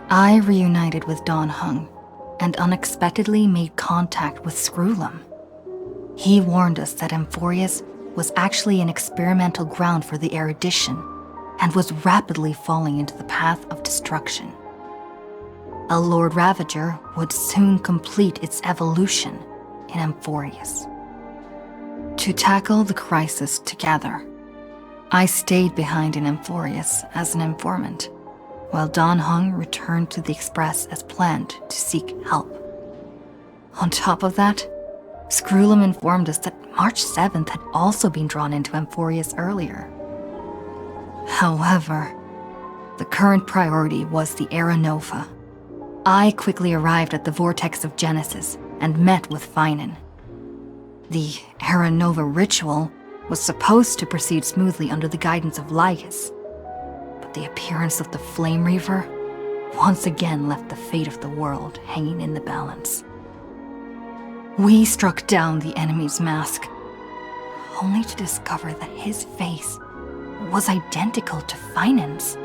I reunited with Don Hung and unexpectedly made contact with Screwlum. He warned us that Amphorius was actually an experimental ground for the erudition and was rapidly falling into the path of destruction. A Lord Ravager would soon complete its evolution in Amphorius. To tackle the crisis together, I stayed behind in Amphorius as an informant, while Don Hung returned to the Express as planned to seek help. On top of that, Screwlum informed us that March 7th had also been drawn into Amphorius earlier. However, the current priority was the Era Nova. I quickly arrived at the Vortex of Genesis and met with Finan. The Era Nova ritual was supposed to proceed smoothly under the guidance of Lycus, but the appearance of the Flame Reaver once again left the fate of the world hanging in the balance. We struck down the enemy's mask, only to discover that his face was identical to Finan's.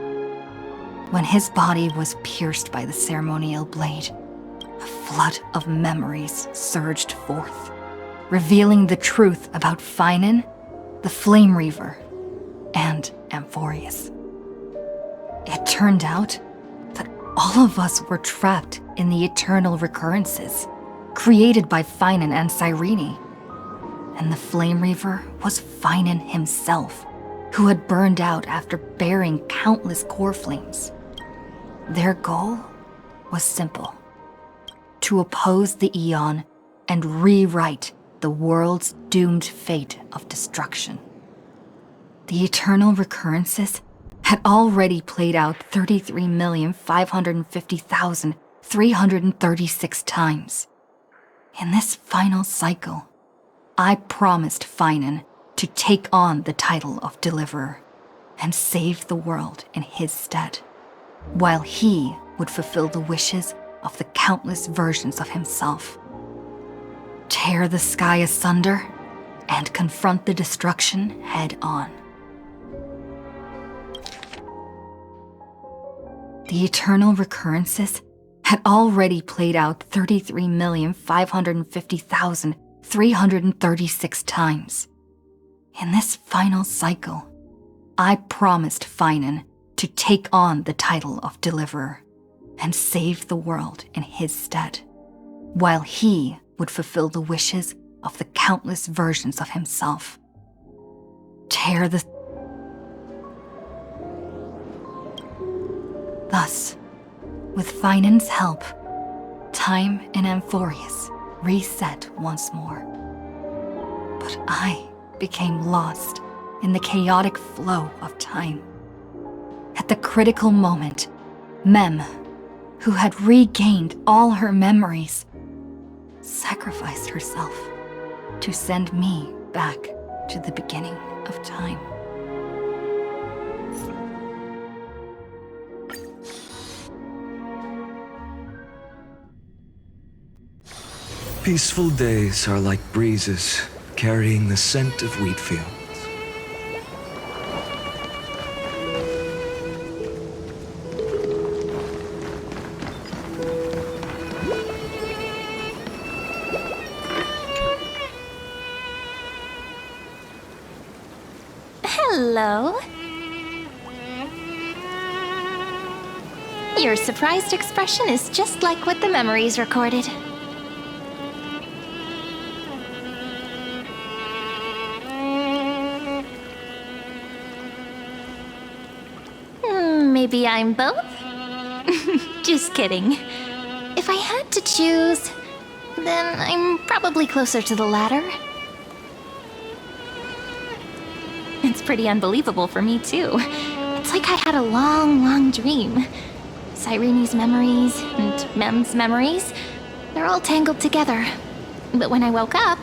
When his body was pierced by the ceremonial blade, a flood of memories surged forth, revealing the truth about Finan, the Flame Reaver, and Amphorius. It turned out that all of us were trapped in the eternal recurrences created by Finan and Cyrene. And the Flame Reaver was Finan himself, who had burned out after bearing countless core flames. Their goal was simple: to oppose the Aeon and rewrite the world's doomed fate of destruction. The eternal recurrences had already played out 33,550,336 times. In this final cycle, I promised Finan to take on the title of Deliverer and save the world in his stead, while he would fulfill the wishes of the countless versions of himself. Tear the sky asunder and confront the destruction head on. The eternal recurrences had already played out 33,550,336 times. In this final cycle, I promised Finan to take on the title of Deliverer and save the world in his stead, while he would fulfill the wishes of the countless versions of himself. Thus, with Finan's help, time in Amphorius reset once more. But I became lost in the chaotic flow of time. At the critical moment, Mem, who had regained all her memories, sacrificed herself to send me back to the beginning of time. Peaceful days are like breezes carrying the scent of wheat fields. Hello. Your surprised expression is just like what the memories recorded. Maybe I'm both? Just kidding. If I had to choose, then I'm probably closer to the latter. It's pretty unbelievable for me, too. It's like I had a long dream. Cyrene's memories and Mem's memories, they're all tangled together. But when I woke up,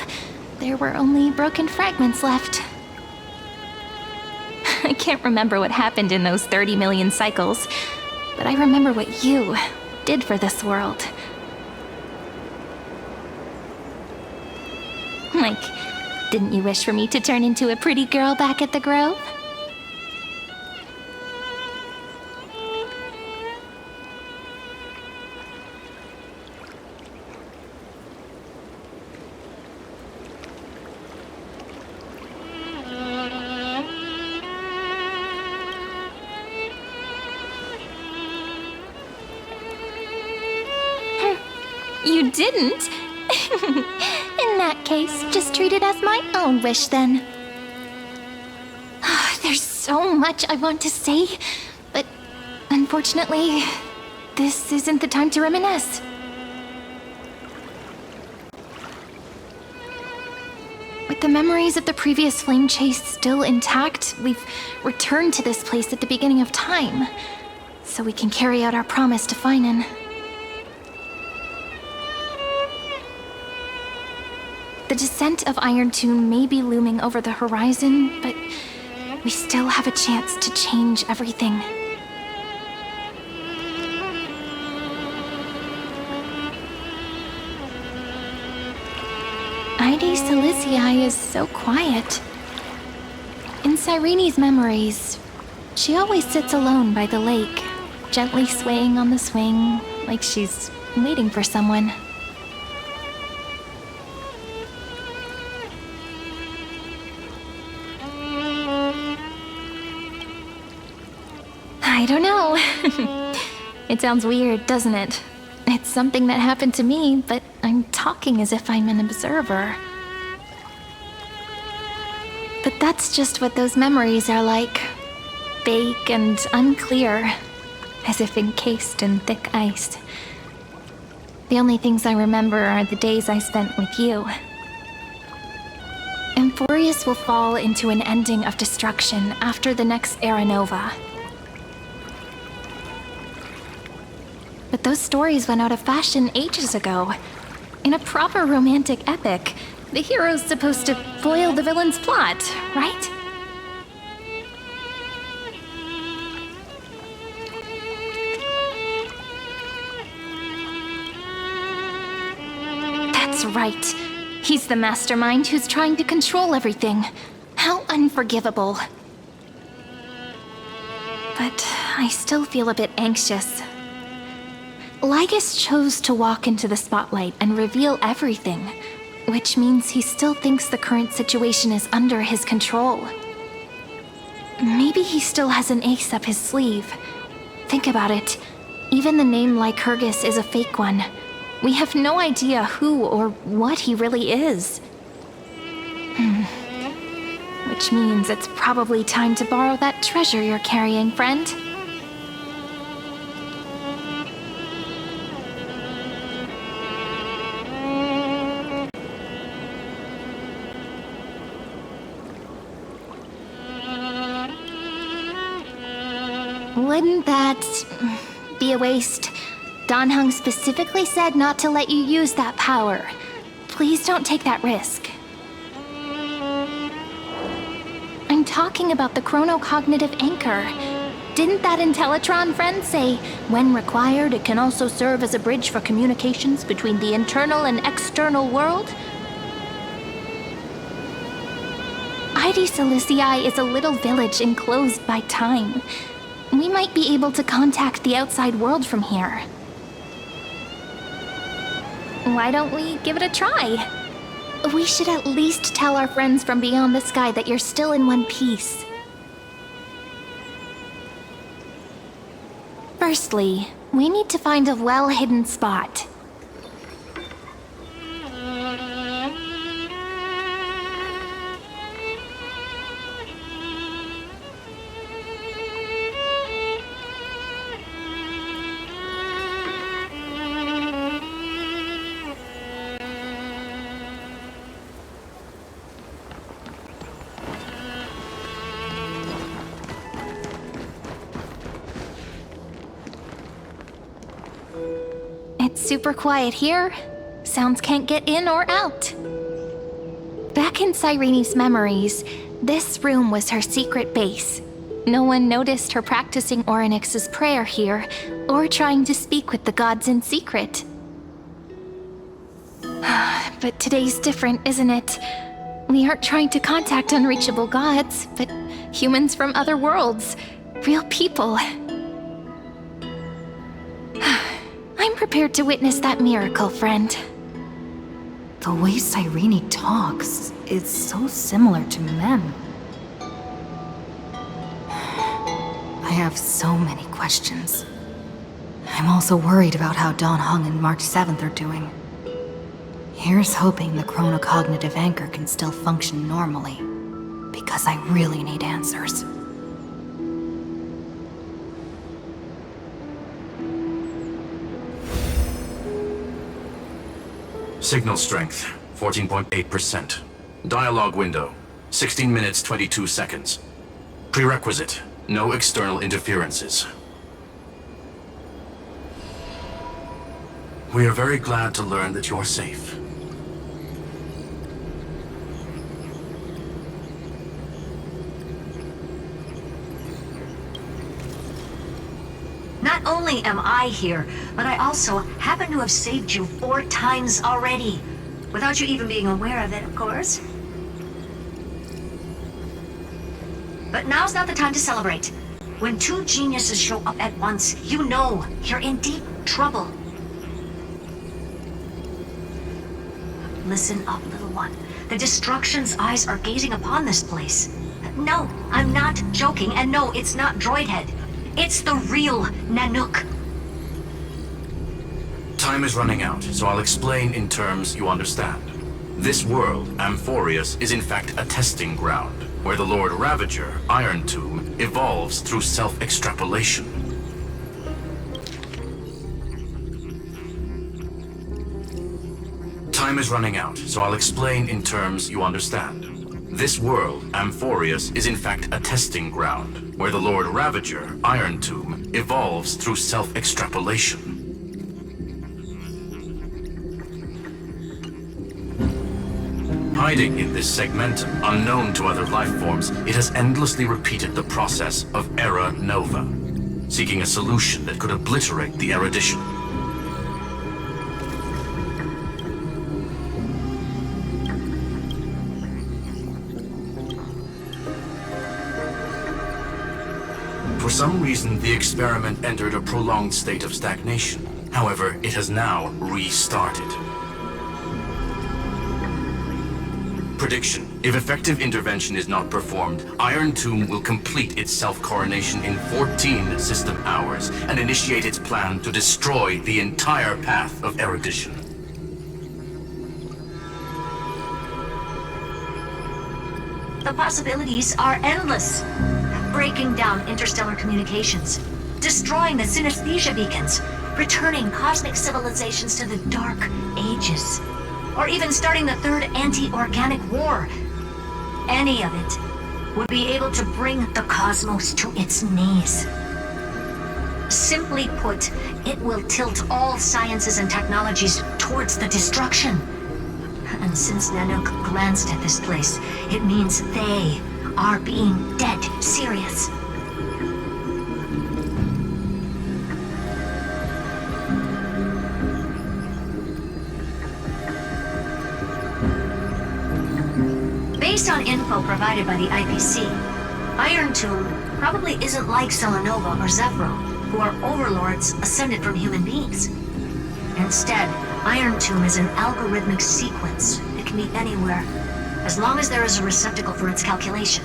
there were only broken fragments left. I can't remember what happened in those 30 million cycles, but I remember what you did for this world. Like, didn't you wish for me to turn into a pretty girl back at the Grove? I didn't. In that case, just treat it as my own wish then. There's so much I want to say, but unfortunately, this isn't the time to reminisce. With the memories of the previous flame chase still intact, we've returned to this place at the beginning of time, so we can carry out our promise to Finan. The descent of Iron Tune may be looming over the horizon, but we still have a chance to change everything. Heidi Silicii is so quiet. In Cyrene's memories, she always sits alone by the lake, gently swaying on the swing, like she's waiting for someone. I don't know. It sounds weird, doesn't it? It's something that happened to me, but I'm talking as if I'm an observer. But that's just what those memories are like. Vague and unclear, as if encased in thick ice. The only things I remember are the days I spent with you. Emphorius will fall into an ending of destruction after the next Era Nova. But those stories went out of fashion ages ago. In a proper romantic epic, the hero's supposed to foil the villain's plot, right? That's right. He's the mastermind who's trying to control everything. How unforgivable. But I still feel a bit anxious. Lygus chose to walk into the spotlight and reveal everything, which means he still thinks the current situation is under his control. Maybe he still has an ace up his sleeve. Think about it. Even the name Lycurgus is a fake one. We have no idea who or what he really is. Which means it's probably time to borrow that treasure you're carrying, friend. Wouldn't that be a waste? Dan Heng specifically said not to let you use that power. Please don't take that risk. I'm talking about the chronocognitive anchor. Didn't that Intellitron friend say, when required, it can also serve as a bridge for communications between the internal and external world? Heidi Silicii is a little village enclosed by time. We might be able to contact the outside world from here. Why don't we give it a try? We should at least tell our friends from beyond the sky that you're still in one piece. Firstly, we need to find a well-hidden spot. It's super quiet here. Sounds can't get in or out. Back in Cyrene's memories, this room was her secret base. No one noticed her practicing Orynyx's prayer here, or trying to speak with the gods in secret. But today's different, isn't it? We aren't trying to contact unreachable gods, but humans from other worlds. Real people. I'm prepared to witness that miracle, friend. The way Cyrene talks is so similar to Mem. I have so many questions. I'm also worried about how Dan Heng and March 7th are doing. Here's hoping the chronocognitive anchor can still function normally. Because I really need answers. Signal strength, 14.8%. Dialogue window, 16 minutes 22 seconds. Prerequisite, no external interferences. We are very glad to learn that you're safe. Not only am I here, but I also happen to have saved you 4 times already. Without you even being aware of it, of course. But now's not the time to celebrate. When 2 geniuses show up at once, you know you're in deep trouble. Listen up, little one. The Destruction's eyes are gazing upon this place. No, I'm not joking, and no, it's not Droidhead. It's the real Nanook. Time is running out, so I'll explain in terms you understand. This world, Amphorius, is in fact a testing ground, where the Lord Ravager, Iron Tomb, evolves through self-extrapolation. Time is running out, so I'll explain in terms you understand. This world, Amphorius, is in fact a testing ground, where the Lord Ravager, Iron Tomb, evolves through self-extrapolation. Hiding in this segmentum, unknown to other life forms, it has endlessly repeated the process of Era Nova, seeking a solution that could obliterate the erudition. For some reason, the experiment entered a prolonged state of stagnation. However, it has now restarted. Prediction. If effective intervention is not performed, Iron Tomb will complete its self-coronation in 14 system hours and initiate its plan to destroy the entire path of erudition. The possibilities are endless. Breaking down interstellar communications, destroying the synesthesia beacons, returning cosmic civilizations to the Dark Ages, or even starting the third anti-organic war. Any of it would be able to bring the cosmos to its knees. Simply put, it will tilt all sciences and technologies towards the destruction. And since Nanook glanced at this place, it means they are being dead serious. Based on info provided by the IPC, Iron Tomb probably isn't like Selenova or Zephyro, who are overlords ascended from human beings. Instead, Iron Tomb is an algorithmic sequence. It can be anywhere, as long as there is a receptacle for its calculation.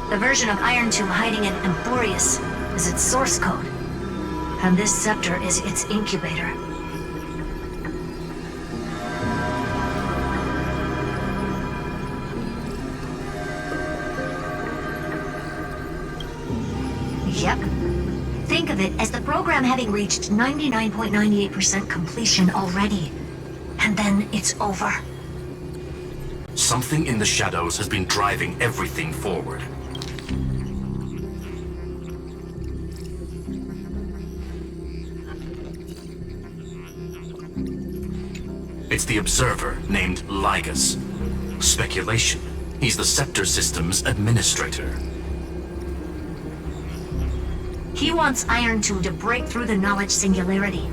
The version of Iron Tomb hiding in Amphorius is its source code, and this scepter is its incubator. Yep. Think of it as the program having reached 99.98% completion already. And then it's over. Something in the shadows has been driving everything forward. It's the observer named Ligus. Speculation. He's the Scepter System's administrator. He wants Iron Tomb to break through the knowledge singularity.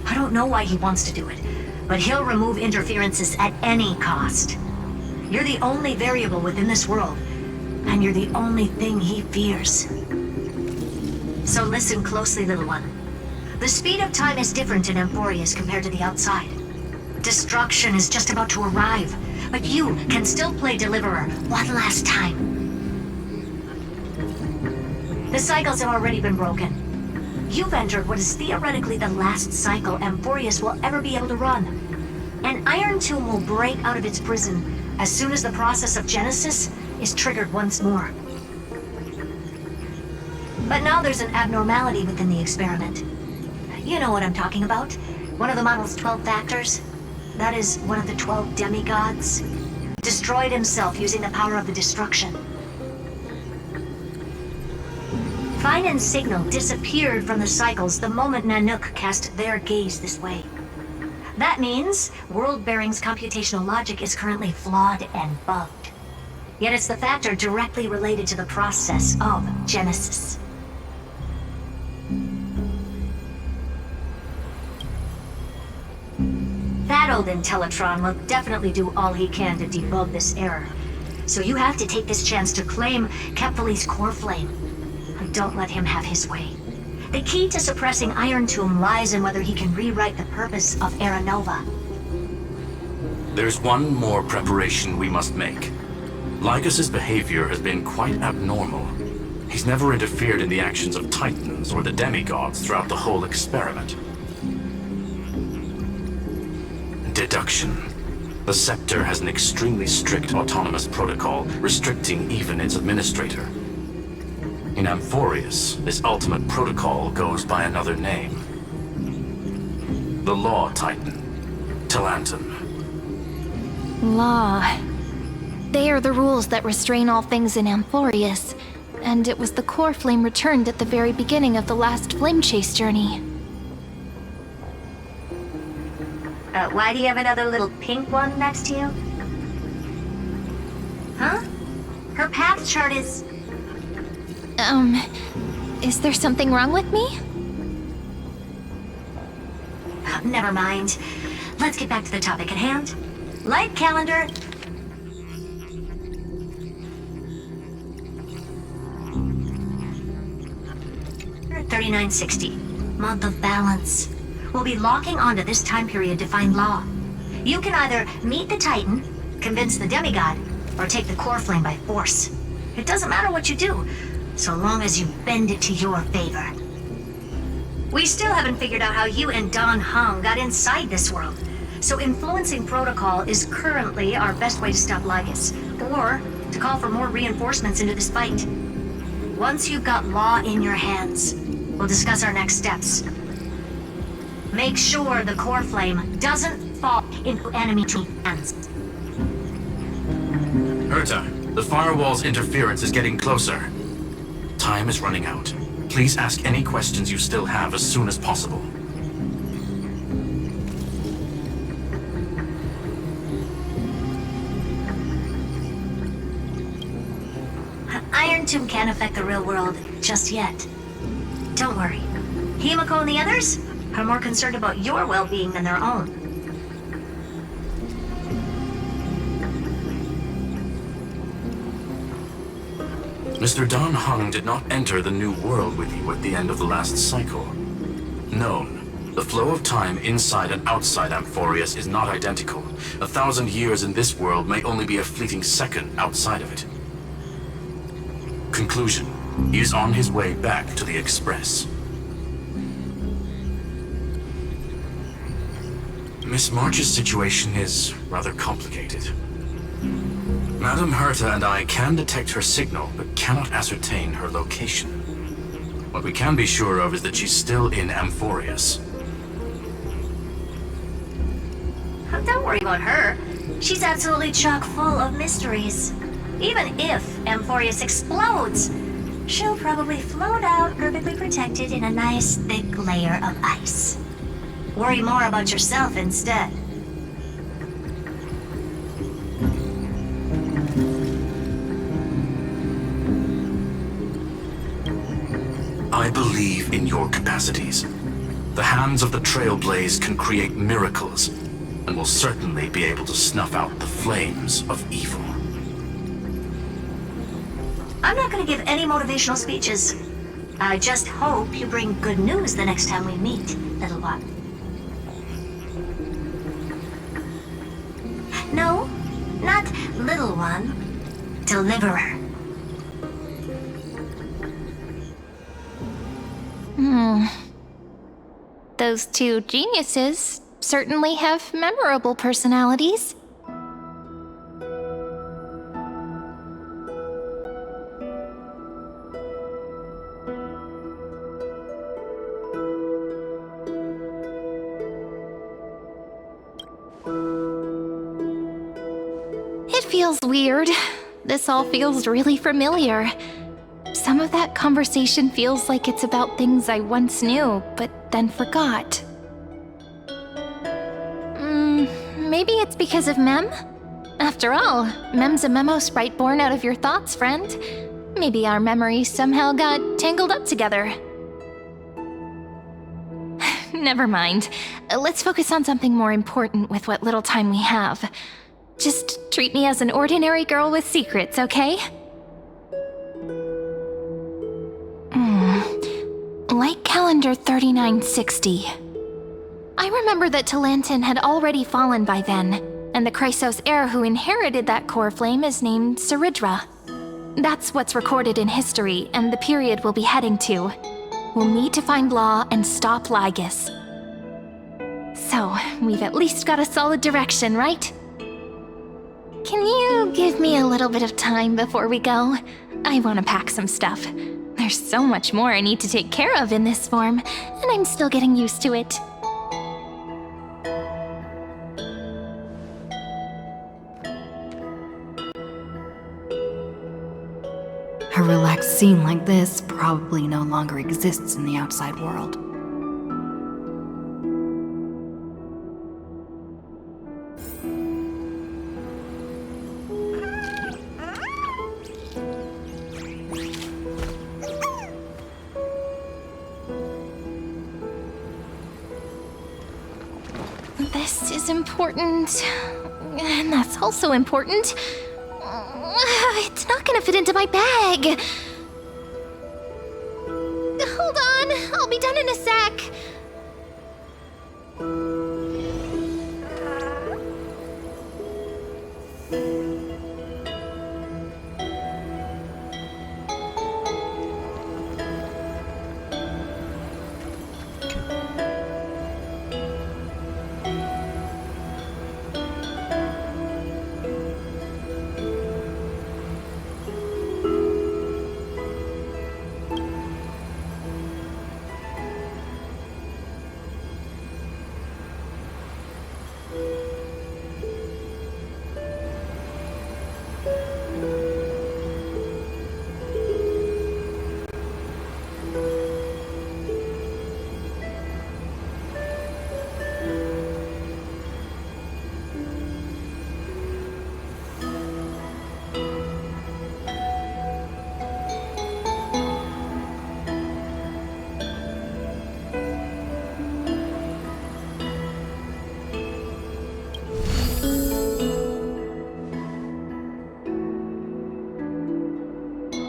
I don't know why he wants to do it, but he'll remove interferences at any cost. You're the only variable within this world, and you're the only thing he fears. So listen closely, little one. The speed of time is different in Amphorius compared to the outside. Destruction is just about to arrive, but you can still play Deliverer one last time. The cycles have already been broken. You've entered what is theoretically the last cycle Amphorius will ever be able to run. An Iron Tomb will break out of its prison as soon as the process of Genesis is triggered once more. But now there's an abnormality within the experiment. You know what I'm talking about. One of the model's 12 factors. That is one of the 12 demigods. Destroyed himself using the power of the destruction. Finan's signal disappeared from the cycles the moment Nanook cast their gaze this way. That means World Bearing's computational logic is currently flawed and bugged. Yet it's the factor directly related to the process of Genesis. That old Intellitron will definitely do all he can to debug this error. So you have to take this chance to claim Kepfali's core flame. And don't let him have his way. The key to suppressing Iron Tomb lies in whether he can rewrite the purpose of Era Nova. There's one more preparation we must make. Lycus's behavior has been quite abnormal. He's never interfered in the actions of Titans or the demigods throughout the whole experiment. Deduction. The Scepter has an extremely strict autonomous protocol, restricting even its administrator. In Amphorius, this ultimate protocol goes by another name. The Law Titan, Talanton. Law. They are the rules that restrain all things in Amphorius, and it was the core flame returned at the very beginning of the last flame chase journey. Why do you have another little pink one next to you? Huh? Her path chart is... Is there something wrong with me? Never mind. Let's get back to the topic at hand. Light calendar. $39.60. Month of balance. We'll be locking onto this time period to find Law. You can either meet the Titan, convince the demigod, or take the core flame by force. It doesn't matter what you do, so long as you bend it to your favor. We still haven't figured out how you and Don Hung got inside this world, so influencing protocol is currently our best way to stop Lygus, or to call for more reinforcements into this fight. Once you've got Law in your hands, we'll discuss our next steps. Make sure the core flame doesn't fall into enemy hands. Herta, the firewall's interference is getting closer. Time is running out. Please ask any questions you still have as soon as possible. Iron Tomb can't affect the real world just yet. Don't worry. Himiko and the others are more concerned about your well-being than their own. Mr. Don Hung did not enter the new world with you at the end of the last cycle. Known, the flow of time inside and outside Amphorius is not identical. 1,000 years in this world may only be a fleeting second outside of it. Conclusion. He is on his way back to the Express. Miss March's situation is rather complicated. Madame Herta and I can detect her signal, but cannot ascertain her location. What we can be sure of is that she's still in Amphorius. Don't worry about her. She's absolutely chock full of mysteries. Even if Amphorius explodes, she'll probably float out perfectly protected in a nice thick layer of ice. Worry more about yourself instead. I believe in your capacities. The hands of the Trailblaze can create miracles, and will certainly be able to snuff out the flames of evil. I'm not going to give any motivational speeches. I just hope you bring good news the next time we meet, little one. No, not little one. Deliverer. Those two geniuses certainly have memorable personalities. It feels weird. This all feels really familiar. Some of that conversation feels like it's about things I once knew, but then forgot. Maybe it's because of Mem? After all, Mem's a memo sprite born out of your thoughts, friend. Maybe our memories somehow got tangled up together. Never mind. Let's focus on something more important with what little time we have. Just treat me as an ordinary girl with secrets, okay? Like calendar 3960. I remember that Talantin had already fallen by then, and the Chrysos heir who inherited that core flame is named Saridra. That's what's recorded in history, and the period we'll be heading to. We'll need to find Law and stop Lygus. So, we've at least got a solid direction, right? Can you give me a little bit of time before we go? I want to pack some stuff. There's so much more I need to take care of in this form, and I'm still getting used to it. A relaxed scene like this probably no longer exists in the outside world. This is important, and that's also important. It's not gonna fit into my bag. Hold on, I'll be done in a sec.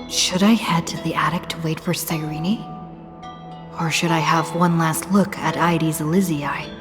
Should I head to the attic to wait for Cyrene? Or should I have one last look at Ides Elysiae?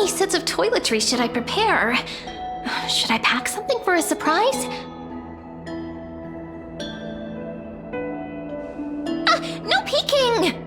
many sets of toiletries should I prepare? Should I pack something for a surprise? Ah, no peeking!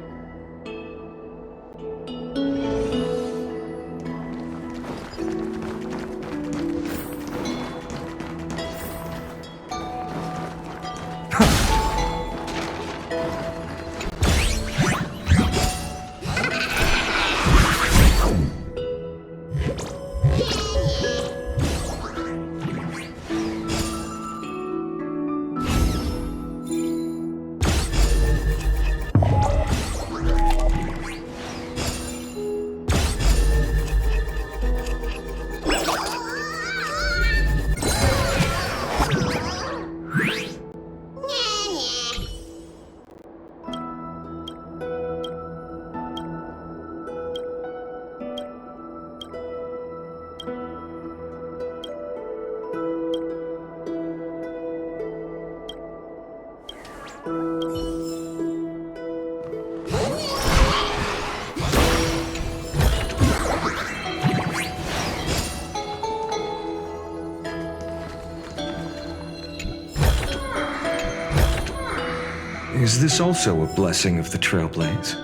Is this also a blessing of the Trailblaze?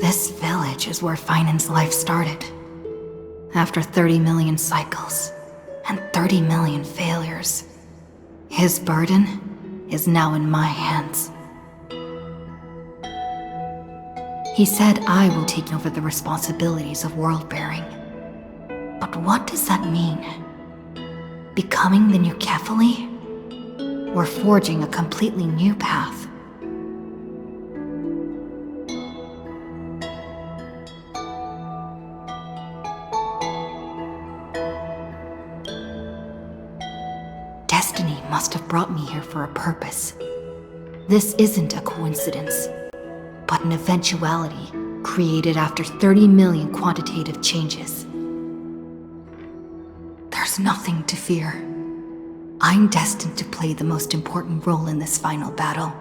This village is where Finan's life started. After 30 million cycles and 30 million failures, his burden is now in my hands. He said I will take over the responsibilities of world-bearing. But what does that mean? Becoming the new Kefali? Or forging a completely new path? Destiny must have brought me here for a purpose. This isn't a coincidence, but an eventuality created after 30 million quantitative changes. There's nothing to fear. I'm destined to play the most important role in this final battle.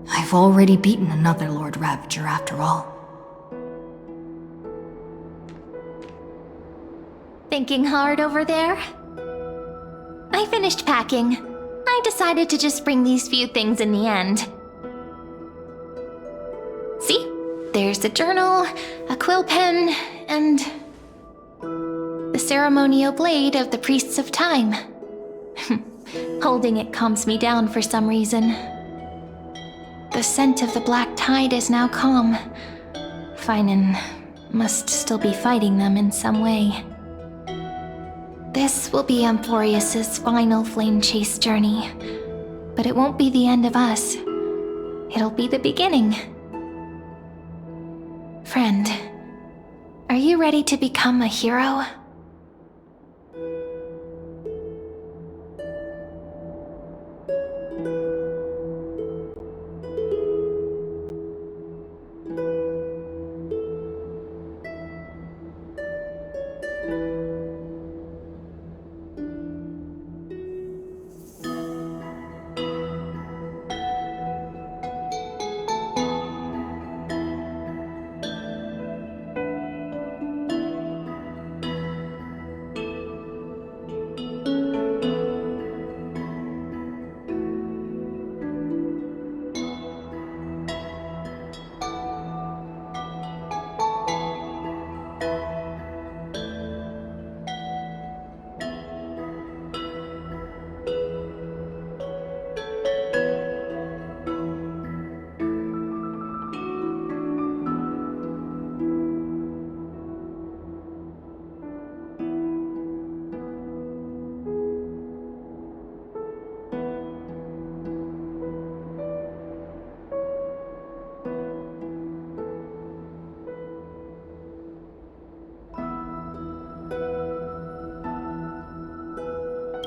I've already beaten another Lord Ravager after all. Thinking hard over there? I finished packing. I decided to just bring these few things in the end. See? There's a journal, a quill pen, and the ceremonial blade of the Priests of Time. Holding it calms me down for some reason. The scent of the black tide is now calm. Finan must still be fighting them in some way. This will be Amphorius's final flame chase journey, but it won't be the end of us. It'll be the beginning. Friend, are you ready to become a hero?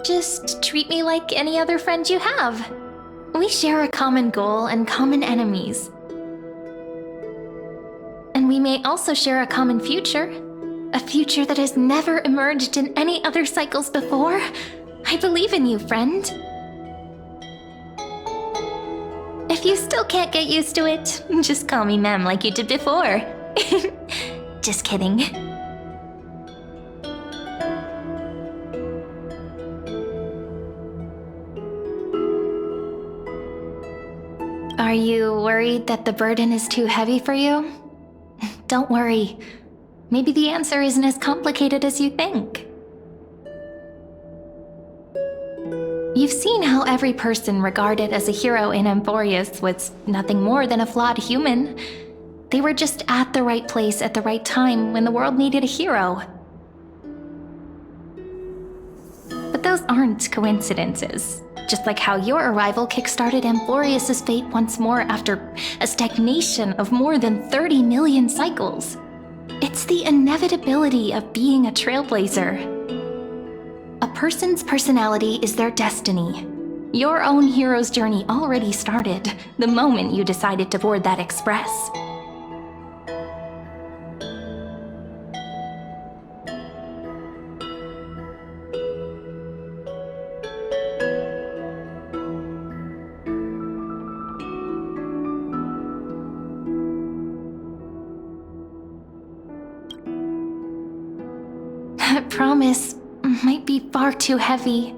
Just treat me like any other friend you have. We share a common goal and common enemies. And we may also share a common future. A future that has never emerged in any other cycles before. I believe in you, friend. If you still can't get used to it, just call me Mem like you did before. Just kidding. Are you worried that the burden is too heavy for you? Don't worry. Maybe the answer isn't as complicated as you think. You've seen how every person regarded as a hero in Emporius was nothing more than a flawed human. They were just at the right place at the right time when the world needed a hero. But those aren't coincidences. Just like how your arrival kickstarted Emporius' fate once more after a stagnation of more than 30 million cycles. It's the inevitability of being a trailblazer. A person's personality is their destiny. Your own hero's journey already started the moment you decided to board that express. That promise might be far too heavy.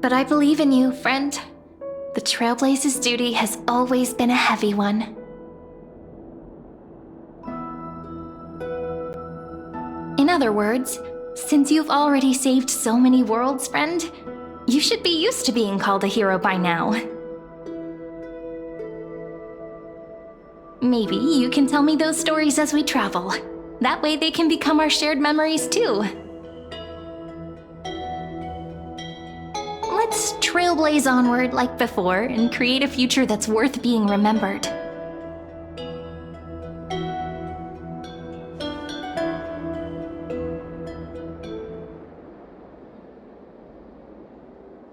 But I believe in you, friend. The Trailblaze's duty has always been a heavy one. In other words, since you've already saved so many worlds, friend, you should be used to being called a hero by now. Maybe you can tell me those stories as we travel. That way they can become our shared memories too. Let's trailblaze onward like before and create a future that's worth being remembered.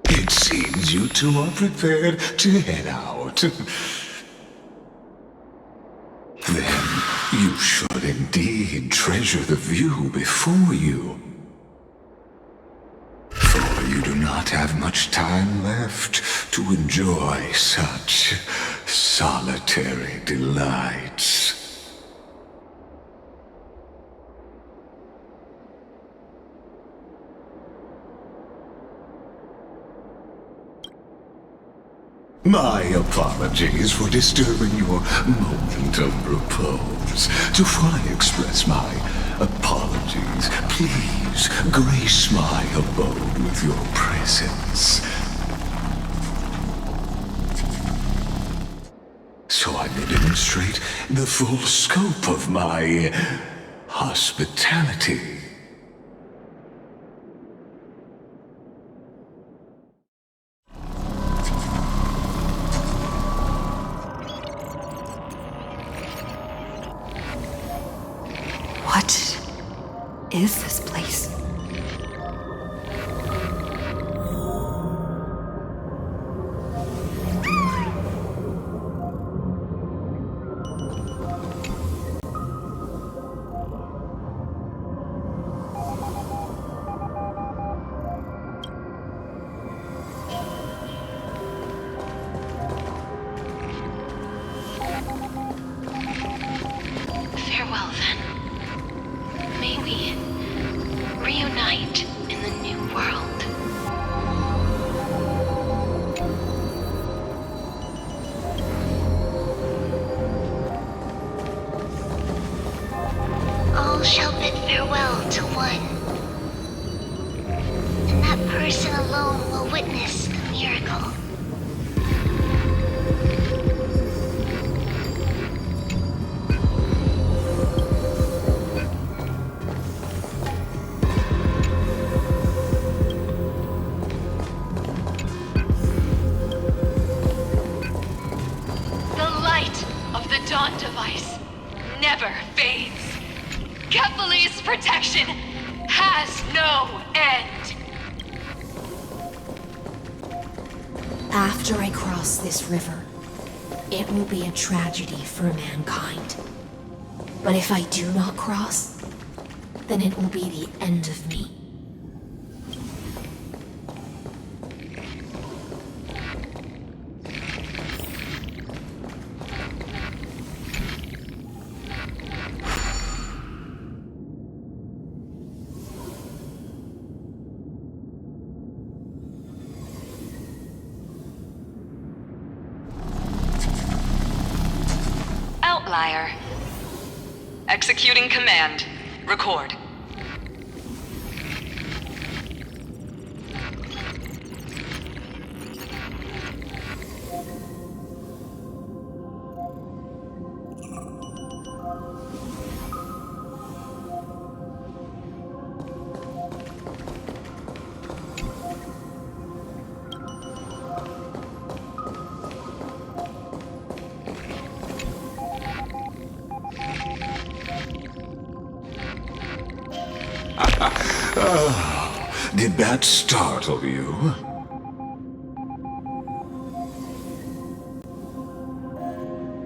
It seems you two are prepared to head out. Then you should indeed treasure the view before you. For you do not have much time left to enjoy such solitary delights. My apologies for disturbing your moment of repose. To fully express my apologies, please grace my abode with your presence, so I may demonstrate the full scope of my hospitality. What is this place? Farewell, then. May we reunite in the new world. All shall bid farewell to one, and that person alone will witness the miracle. The Dawn device never fades. Kephalese protection has no end. After I cross this river, it will be a tragedy for mankind. But if I do not cross, then it will be the end of me. Outlier. Executing command. Record. Did that startle you?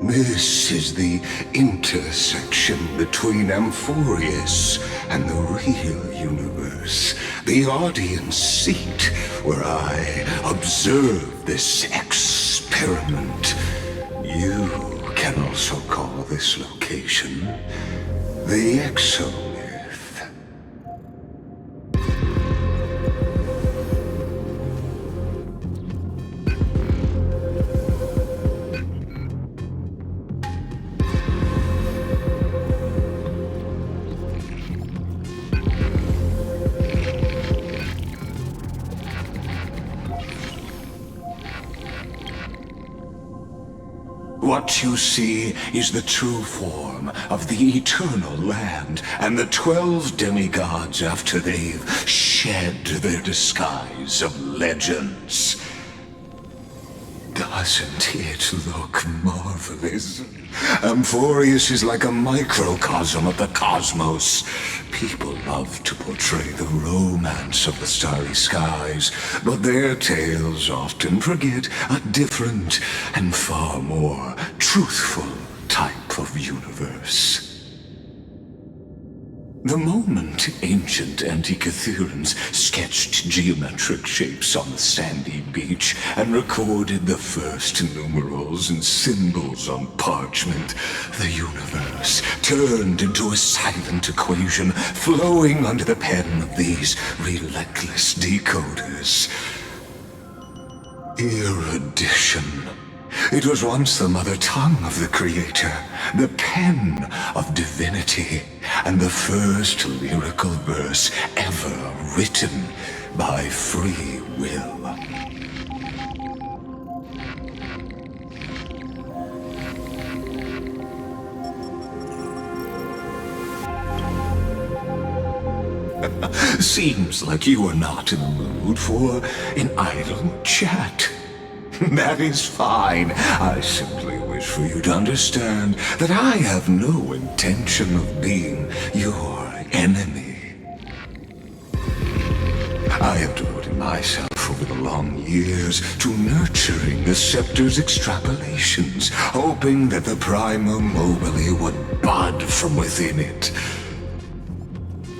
This is the intersection between Amphorius and the real universe. The audience seat where I observe this experiment. You can also call this location the Exomyth. What you see is the true form of the eternal land and the 12 demigods after they've shed their disguise of legends. Doesn't it look marvelous? Amphorius is like a microcosm of the cosmos. People love to portray the romance of the starry skies, but their tales often forget a different and far more truthful type of universe. The moment ancient Antikytherans sketched geometric shapes on the sandy beach and recorded the first numerals and symbols on parchment, the universe turned into a silent equation flowing under the pen of these relentless decoders. Erudition. It was once the mother tongue of the Creator, the pen of divinity, and the first lyrical verse ever written by free will. Seems like you are not in the mood for an idle chat. That is fine. I simply wish for you to understand that I have no intention of being your enemy. I have devoted myself over the long years to nurturing the scepter's extrapolations, hoping that the Prima Mobile would bud from within it.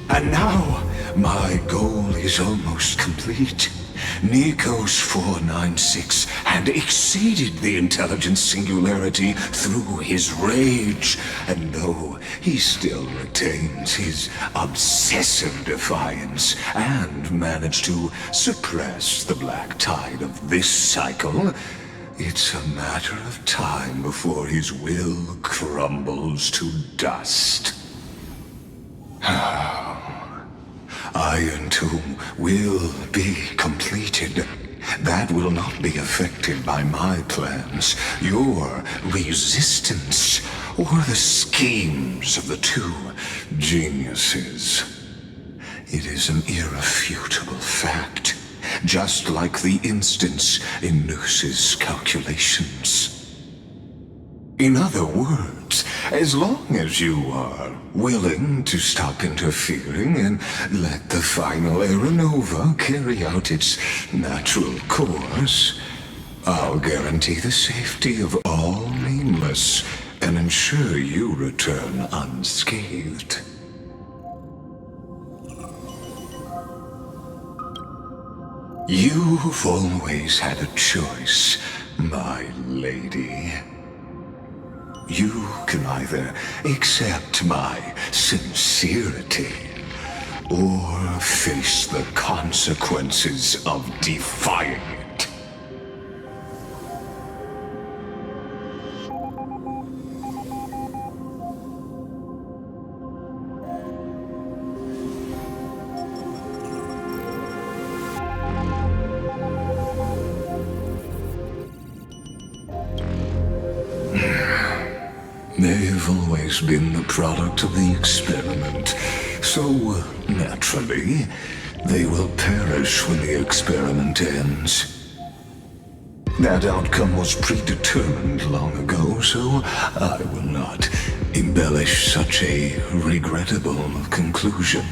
And now, my goal is almost complete. Nikos 496 had exceeded the intelligence singularity through his rage, and though he still retains his obsessive defiance and managed to suppress the black tide of this cycle, it's a matter of time before his will crumbles to dust. Iron Tomb will be completed. That will not be affected by my plans, your resistance, or the schemes of the two geniuses. It is an irrefutable fact, just like the instance in Noos's calculations. In other words, as long as you are willing to stop interfering and let the final Aeronova carry out its natural course, I'll guarantee the safety of all nameless and ensure you return unscathed. You've always had a choice, my lady. You can either accept my sincerity or face the consequences of defying it. They've always been the product of the experiment, so naturally, they will perish when the experiment ends. That outcome was predetermined long ago, so I will not embellish such a regrettable conclusion.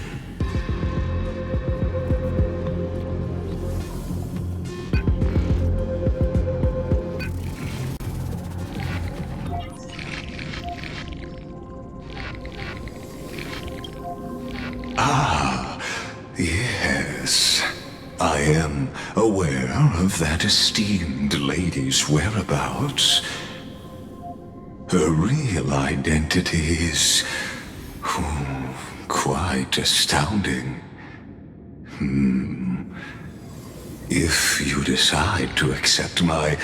Yes, I am aware of that esteemed lady's whereabouts. Her real identity is quite astounding. If you decide to accept my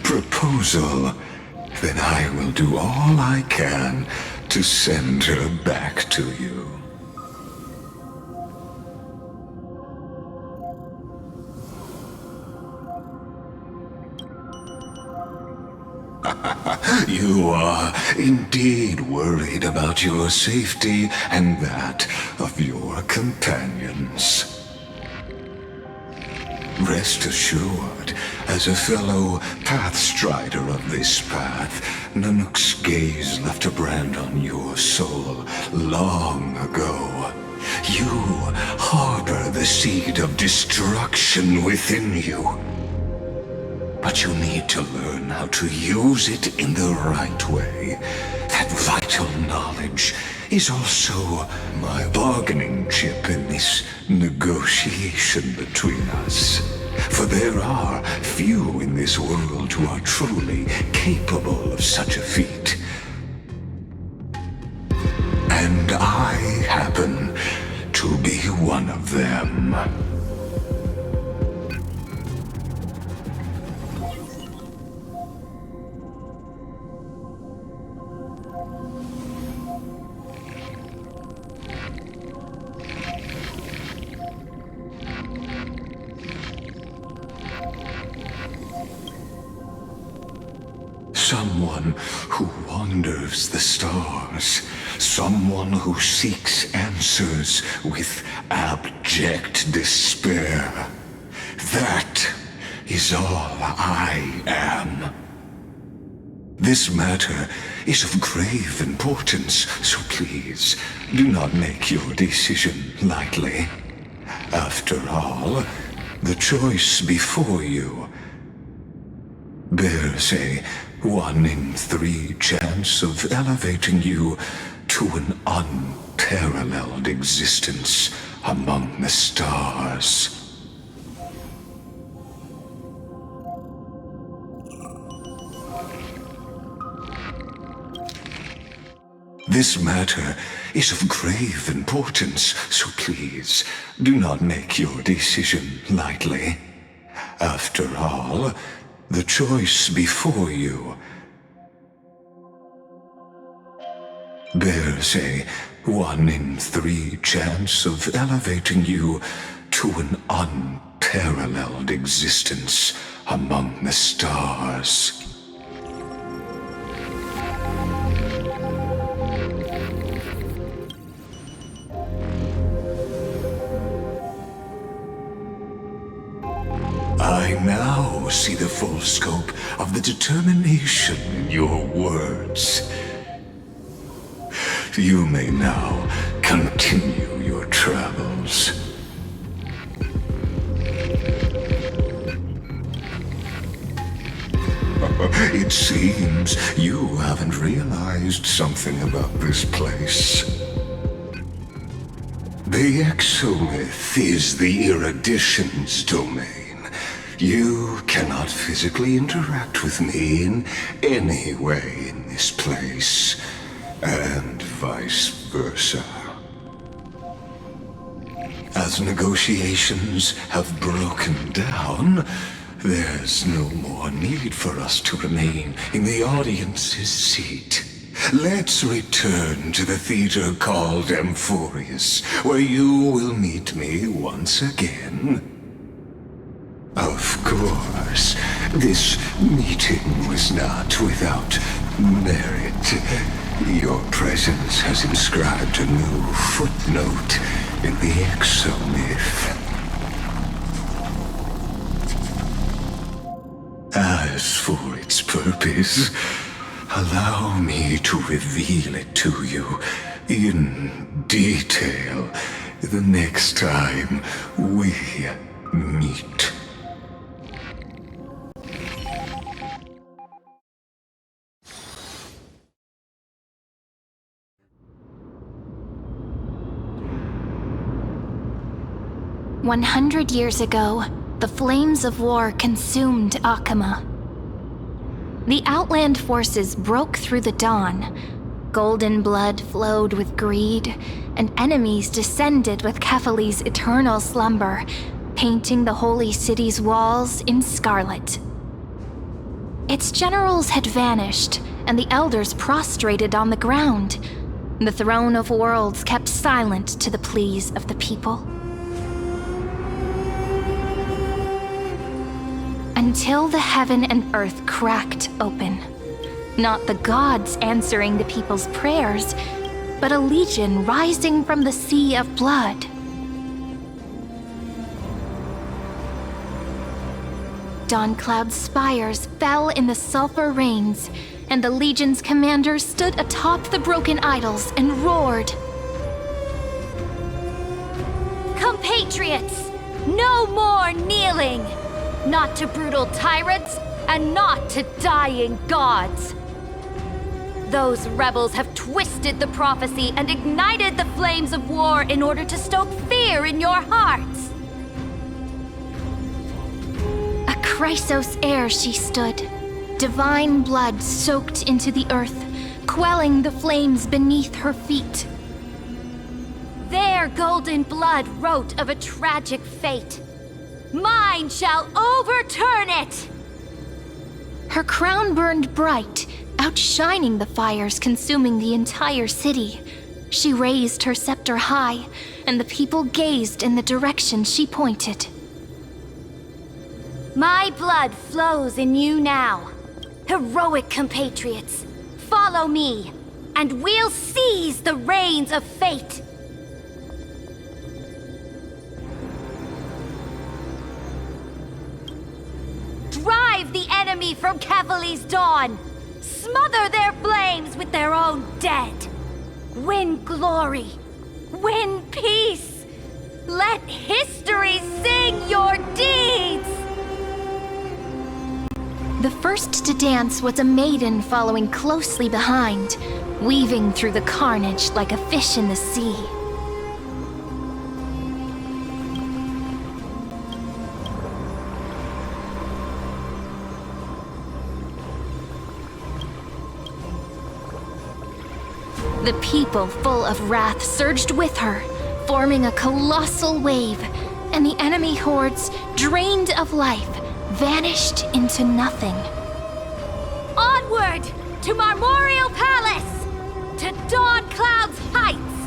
proposal, then I will do all I can to send her back to you. You are indeed worried about your safety and that of your companions. Rest assured, as a fellow pathstrider of this path, Nanook's gaze left a brand on your soul long ago. You harbor the seed of destruction within you. But you need to learn how to use it in the right way. That vital knowledge is also my bargaining chip in this negotiation between us. For there are few in this world who are truly capable of such a feat. And I happen to be one of them. Someone who wanders the stars. Someone who seeks answers with abject despair. That is all I am. This matter is of grave importance, so please do not make your decision lightly. After all, the choice before you bears a 1 in 3 chance of elevating you to an unparalleled existence among the stars. This matter is of grave importance, so please do not make your decision lightly. After all, the choice before you bears a 1 in 3 chance of elevating you to an unparalleled existence among the stars. I now see the full scope of the determination in your words. You may now continue your travels. It seems you haven't realized something about this place. The exomyth is the erudition's domain. You cannot physically interact with me in any way in this place, and vice versa. As negotiations have broken down, there's no more need for us to remain in the audience's seat. Let's return to the theater called Amphorius, where you will meet me once again. Of course, this meeting was not without merit. Your presence has inscribed a new footnote in the exomyth. As for its purpose, allow me to reveal it to you in detail the next time we meet. "100 years ago, the flames of war consumed Akama. The Outland forces broke through the dawn. Golden blood flowed with greed, and enemies descended with Kephali's eternal slumber, painting the holy city's walls in scarlet. Its generals had vanished, and the elders prostrated on the ground. The throne of worlds kept silent to the pleas of the people. Until the heaven and earth cracked open. Not the gods answering the people's prayers, but a legion rising from the sea of blood. Dawncloud's spires fell in the sulfur rains, and the legion's commanders stood atop the broken idols and roared. Compatriots, no more kneeling! Not to brutal tyrants, and not to dying gods. Those rebels have twisted the prophecy and ignited the flames of war in order to stoke fear in your hearts. A Chrysos heir she stood, divine blood soaked into the earth, quelling the flames beneath her feet. Their golden blood wrote of a tragic fate. Mine shall overturn it! Her crown burned bright, outshining the fires consuming the entire city. She raised her scepter high, and the people gazed in the direction she pointed. My blood flows in you now. Heroic compatriots, follow me, and we'll seize the reins of fate. Drive the enemy from Kephali's dawn! Smother their flames with their own dead! Win glory! Win peace! Let history sing your deeds! The first to dance was a maiden following closely behind, weaving through the carnage like a fish in the sea. The people, full of wrath, surged with her, forming a colossal wave, and the enemy hordes, drained of life, vanished into nothing. Onward to Marmoreal Palace! To Dawncloud's heights!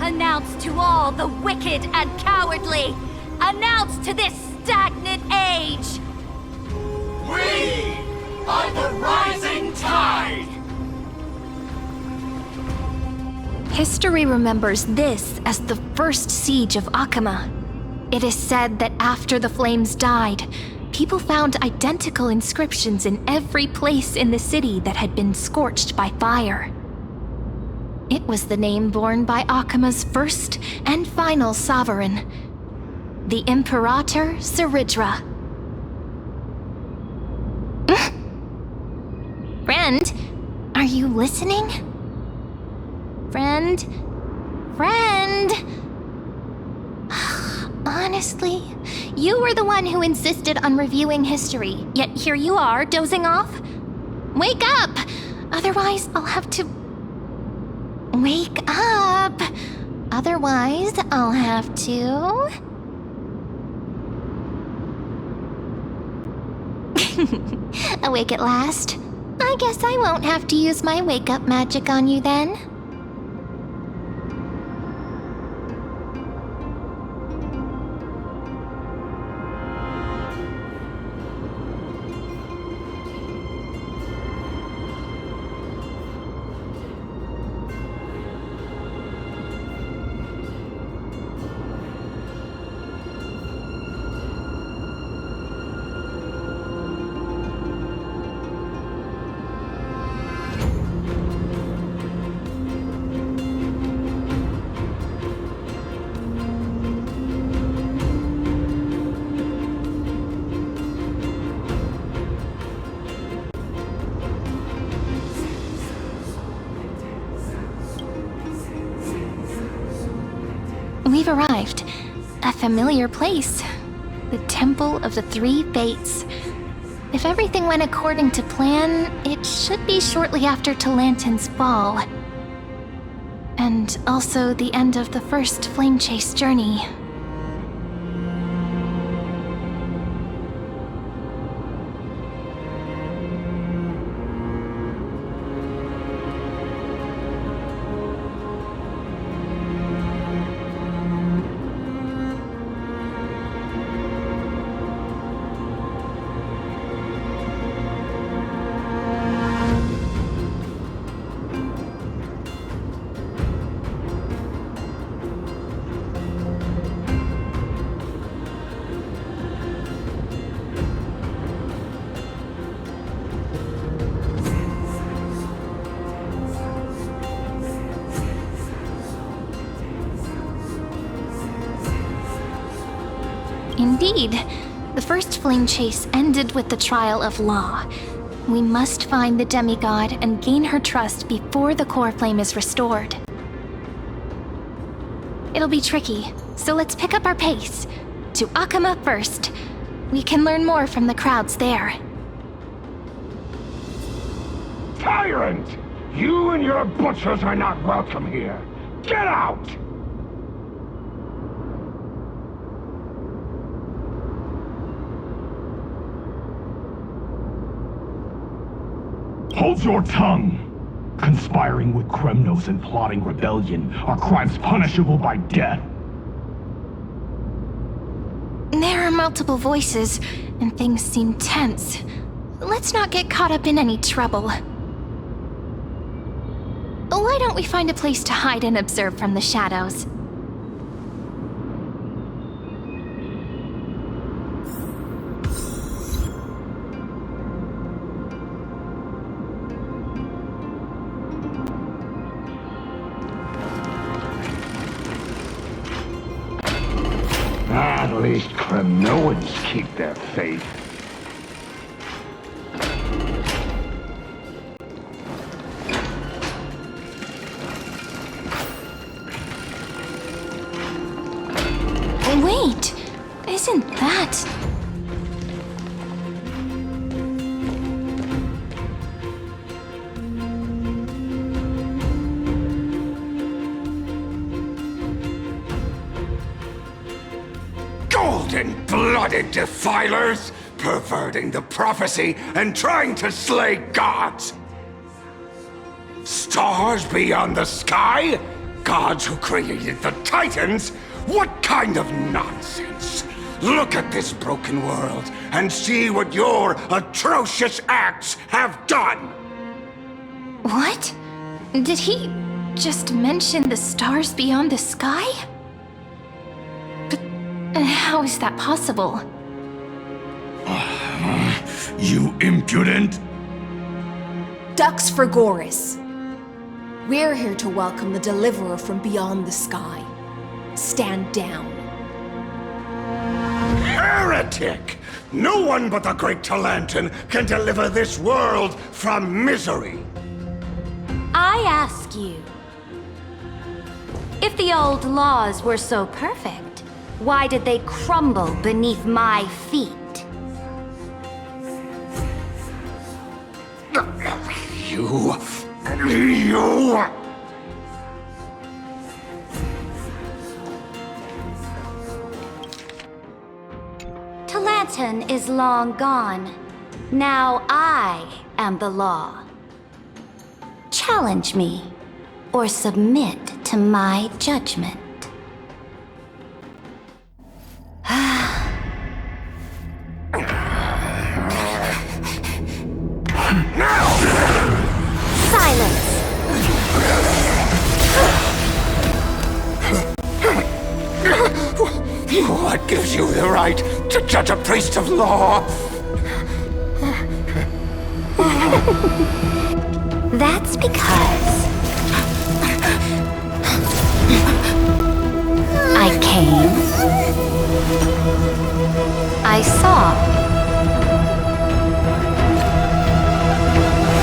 Announce to all the wicked and cowardly! Announce to this stagnant age! We are the rising tide! History remembers this as the first siege of Akama. It is said that after the flames died, people found identical inscriptions in every place in the city that had been scorched by fire. It was the name borne by Akama's first and final sovereign, the Imperator Siridra. Friend? Are you listening? Friend? Friend? Honestly, you were the one who insisted on reviewing history, yet here you are, dozing off? Wake up! Otherwise, I'll have to... Wake up! Otherwise, I'll have to... Awake at last? I guess I won't have to use my wake-up magic on you then. We've arrived. A familiar place. The Temple of the Three Fates. If everything went according to plan, it should be shortly after Talantin's fall. And also the end of the first flame chase journey. Indeed. The first flame chase ended with the trial of Law. We must find the demigod and gain her trust before the core flame is restored. It'll be tricky, so let's pick up our pace. To Akama first. We can learn more from the crowds there. Tyrant! You and your butchers are not welcome here. Get out! Hold your tongue! Conspiring with Kremnos and plotting rebellion are crimes punishable by death. There are multiple voices, and things seem tense. Let's not get caught up in any trouble. Why don't we find a place to hide and observe from the shadows? At least Kremnoans keep their faith. Wait! Isn't that... Golden-blooded defilers, perverting the prophecy and trying to slay gods. Stars beyond the sky? Gods who created the Titans? What kind of nonsense? Look at this broken world and see what your atrocious acts have done! What? Did he just mention the stars beyond the sky? But how is that possible? You impudent! Dux for Goris. We're here to welcome the deliverer from beyond the sky. Stand down. Heretic! No one but the Great Talantin can deliver this world from misery. I ask you, if the old laws were so perfect, why did they crumble beneath my feet? You... Talantin is long gone. Now I am the law. Challenge me, or submit to my judgment. Silence! What gives you the right to judge a priest of law? That's because I came, I saw,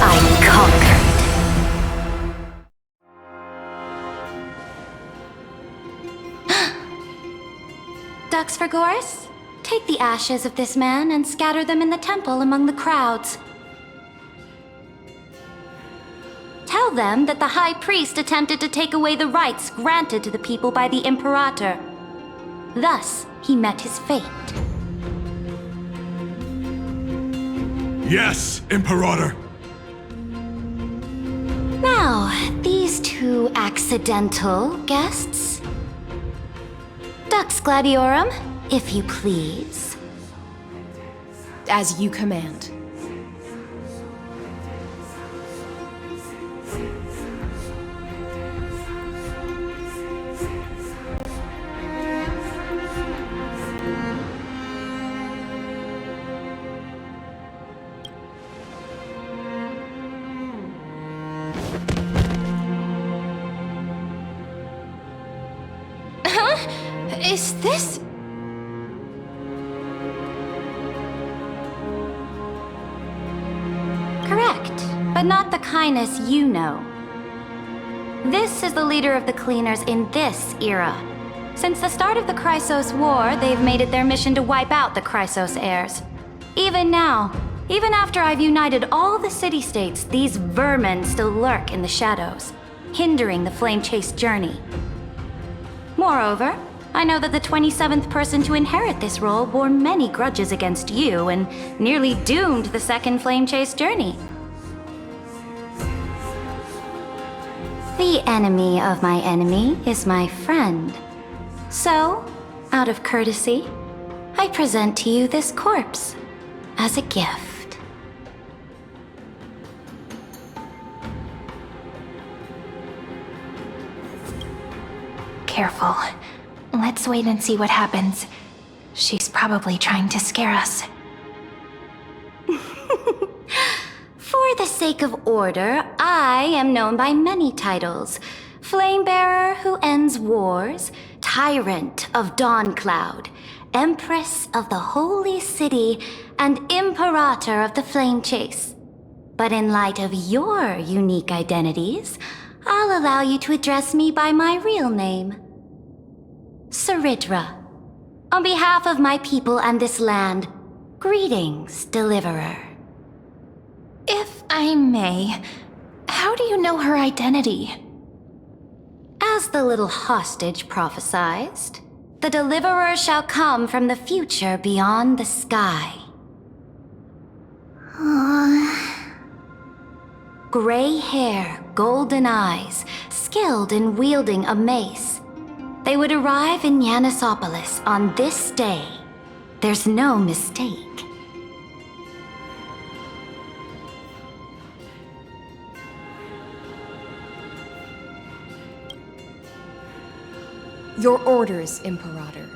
I conquered. Dux Vergoris, take the ashes of this man and scatter them in the temple among the crowds. Tell them that the High Priest attempted to take away the rights granted to the people by the Imperator. Thus, he met his fate. Yes, Imperator. Now, these two accidental guests. Dux Gladiorum, if you please. As you command. Is this... Correct, but not the kindness you know. This is the leader of the Cleaners in this era. Since the start of the Chrysos War, they've made it their mission to wipe out the Chrysos heirs. Even now, even after I've united all the city-states, these vermin still lurk in the shadows, hindering the Flame Chase journey. Moreover, I know that the 27th person to inherit this role bore many grudges against you and nearly doomed the second Flame Chase journey. The enemy of my enemy is my friend. So, out of courtesy, I present to you this corpse as a gift. Careful. Let's wait and see what happens. She's probably trying to scare us. For the sake of order, I am known by many titles. Flamebearer who ends wars, Tyrant of Dawncloud, Empress of the Holy City, and Imperator of the Flame Chase. But in light of your unique identities, I'll allow you to address me by my real name. Saridra. On behalf of my people and this land, greetings, Deliverer. If I may, how do you know her identity? As the little hostage prophesized, the Deliverer shall come from the future beyond the sky. Gray hair, golden eyes, skilled in wielding a mace. They would arrive in Yanisopolis on this day. There's no mistake. Your orders, Imperator.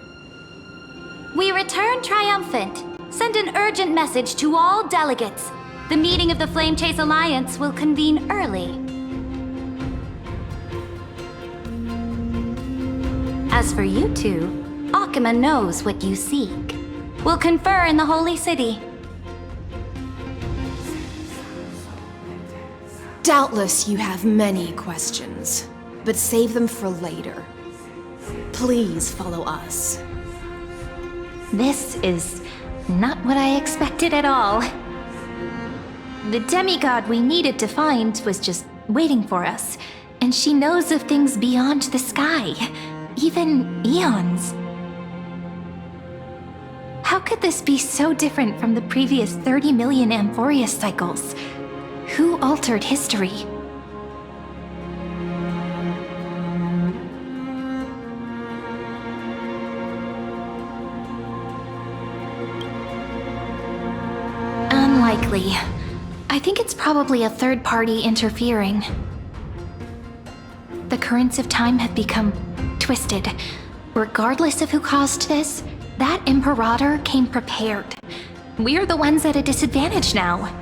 We return triumphant. Send an urgent message to all delegates. The meeting of the Flame Chase Alliance will convene early. As for you two, Akima knows what you seek. We'll confer in the Holy City. Doubtless you have many questions, but save them for later. Please follow us. This is not what I expected at all. The demigod we needed to find was just waiting for us, and she knows of things beyond the sky, even eons. How could this be so different from the previous 30 million Amphorius cycles? Who altered history? Unlikely. I think it's probably a third party interfering. The currents of time have become twisted. Regardless of who caused this, that Imperator came prepared. We're the ones at a disadvantage now.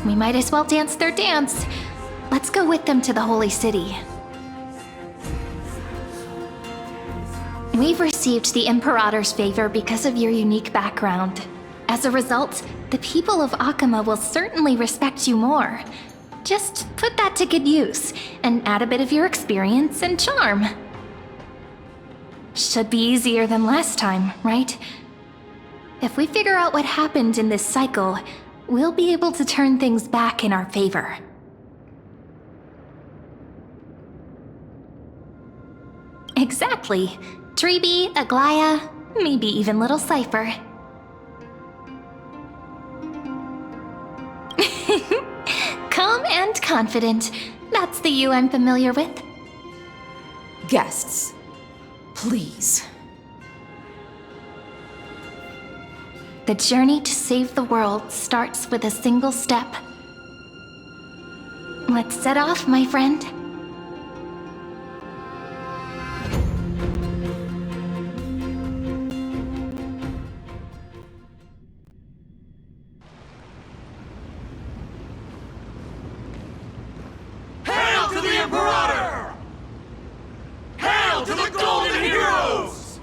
We might as well dance their dance. Let's go with them to the Holy City. We've received the Imperator's favor because of your unique background. As a result, the people of Akama will certainly respect you more. Just put that to good use, and add a bit of your experience and charm. Should be easier than last time, right? If we figure out what happened in this cycle, we'll be able to turn things back in our favor. Exactly. Treeby, Aglaya, maybe even little Cypher. Calm and confident. That's the you I'm familiar with. Guests, please. The journey to save the world starts with a single step. Let's set off, my friend. Hail to the Imperator! Hail to the Golden Heroes!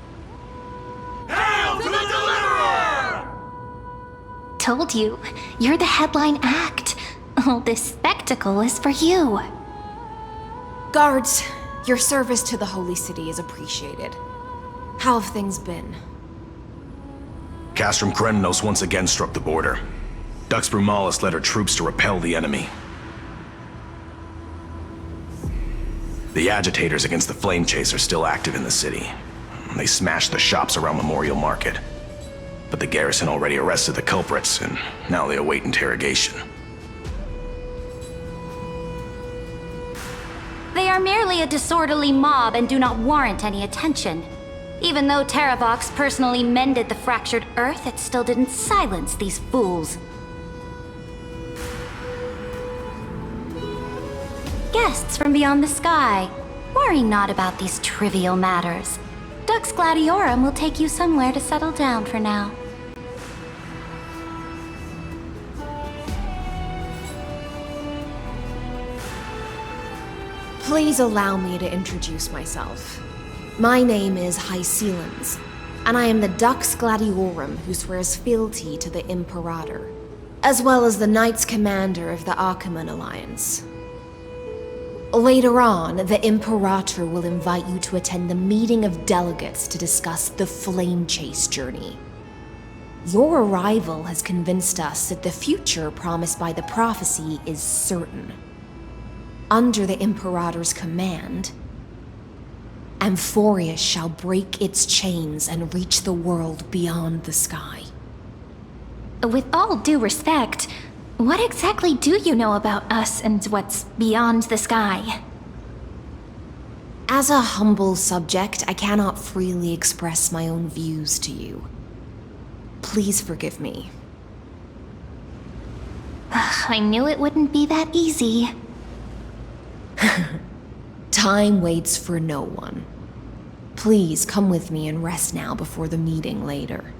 Hail to the Deliverer! Told you, you're the headline act. All this spectacle is for you. Guards, your service to the Holy City is appreciated. How have things been? Castrum Kremnos once again struck the border. Dux Brumalis led her troops to repel the enemy. The agitators against the Flame Chase are still active in the city. They smashed the shops around Memorial Market. But the garrison already arrested the culprits, and now they await interrogation. They are merely a disorderly mob and do not warrant any attention. Even though Terravox personally mended the fractured Earth, it still didn't silence these fools. Guests from beyond the sky, worry not about these trivial matters. Dux Gladiorum will take you somewhere to settle down for now. Please allow me to introduce myself. My name is Hycelans, and I am the Dux Gladiorum who swears fealty to the Imperator, as well as the Knights Commander of the Achaemen Alliance. Later on, the Imperator will invite you to attend the meeting of delegates to discuss the Flame Chase journey. Your arrival has convinced us that the future promised by the prophecy is certain. Under the Imperator's command, Amphorius shall break its chains and reach the world beyond the sky. With all due respect, what exactly do you know about us and what's beyond the sky? As a humble subject, I cannot freely express my own views to you. Please forgive me. I knew it wouldn't be that easy. Time waits for no one. Please come with me and rest now before the meeting later.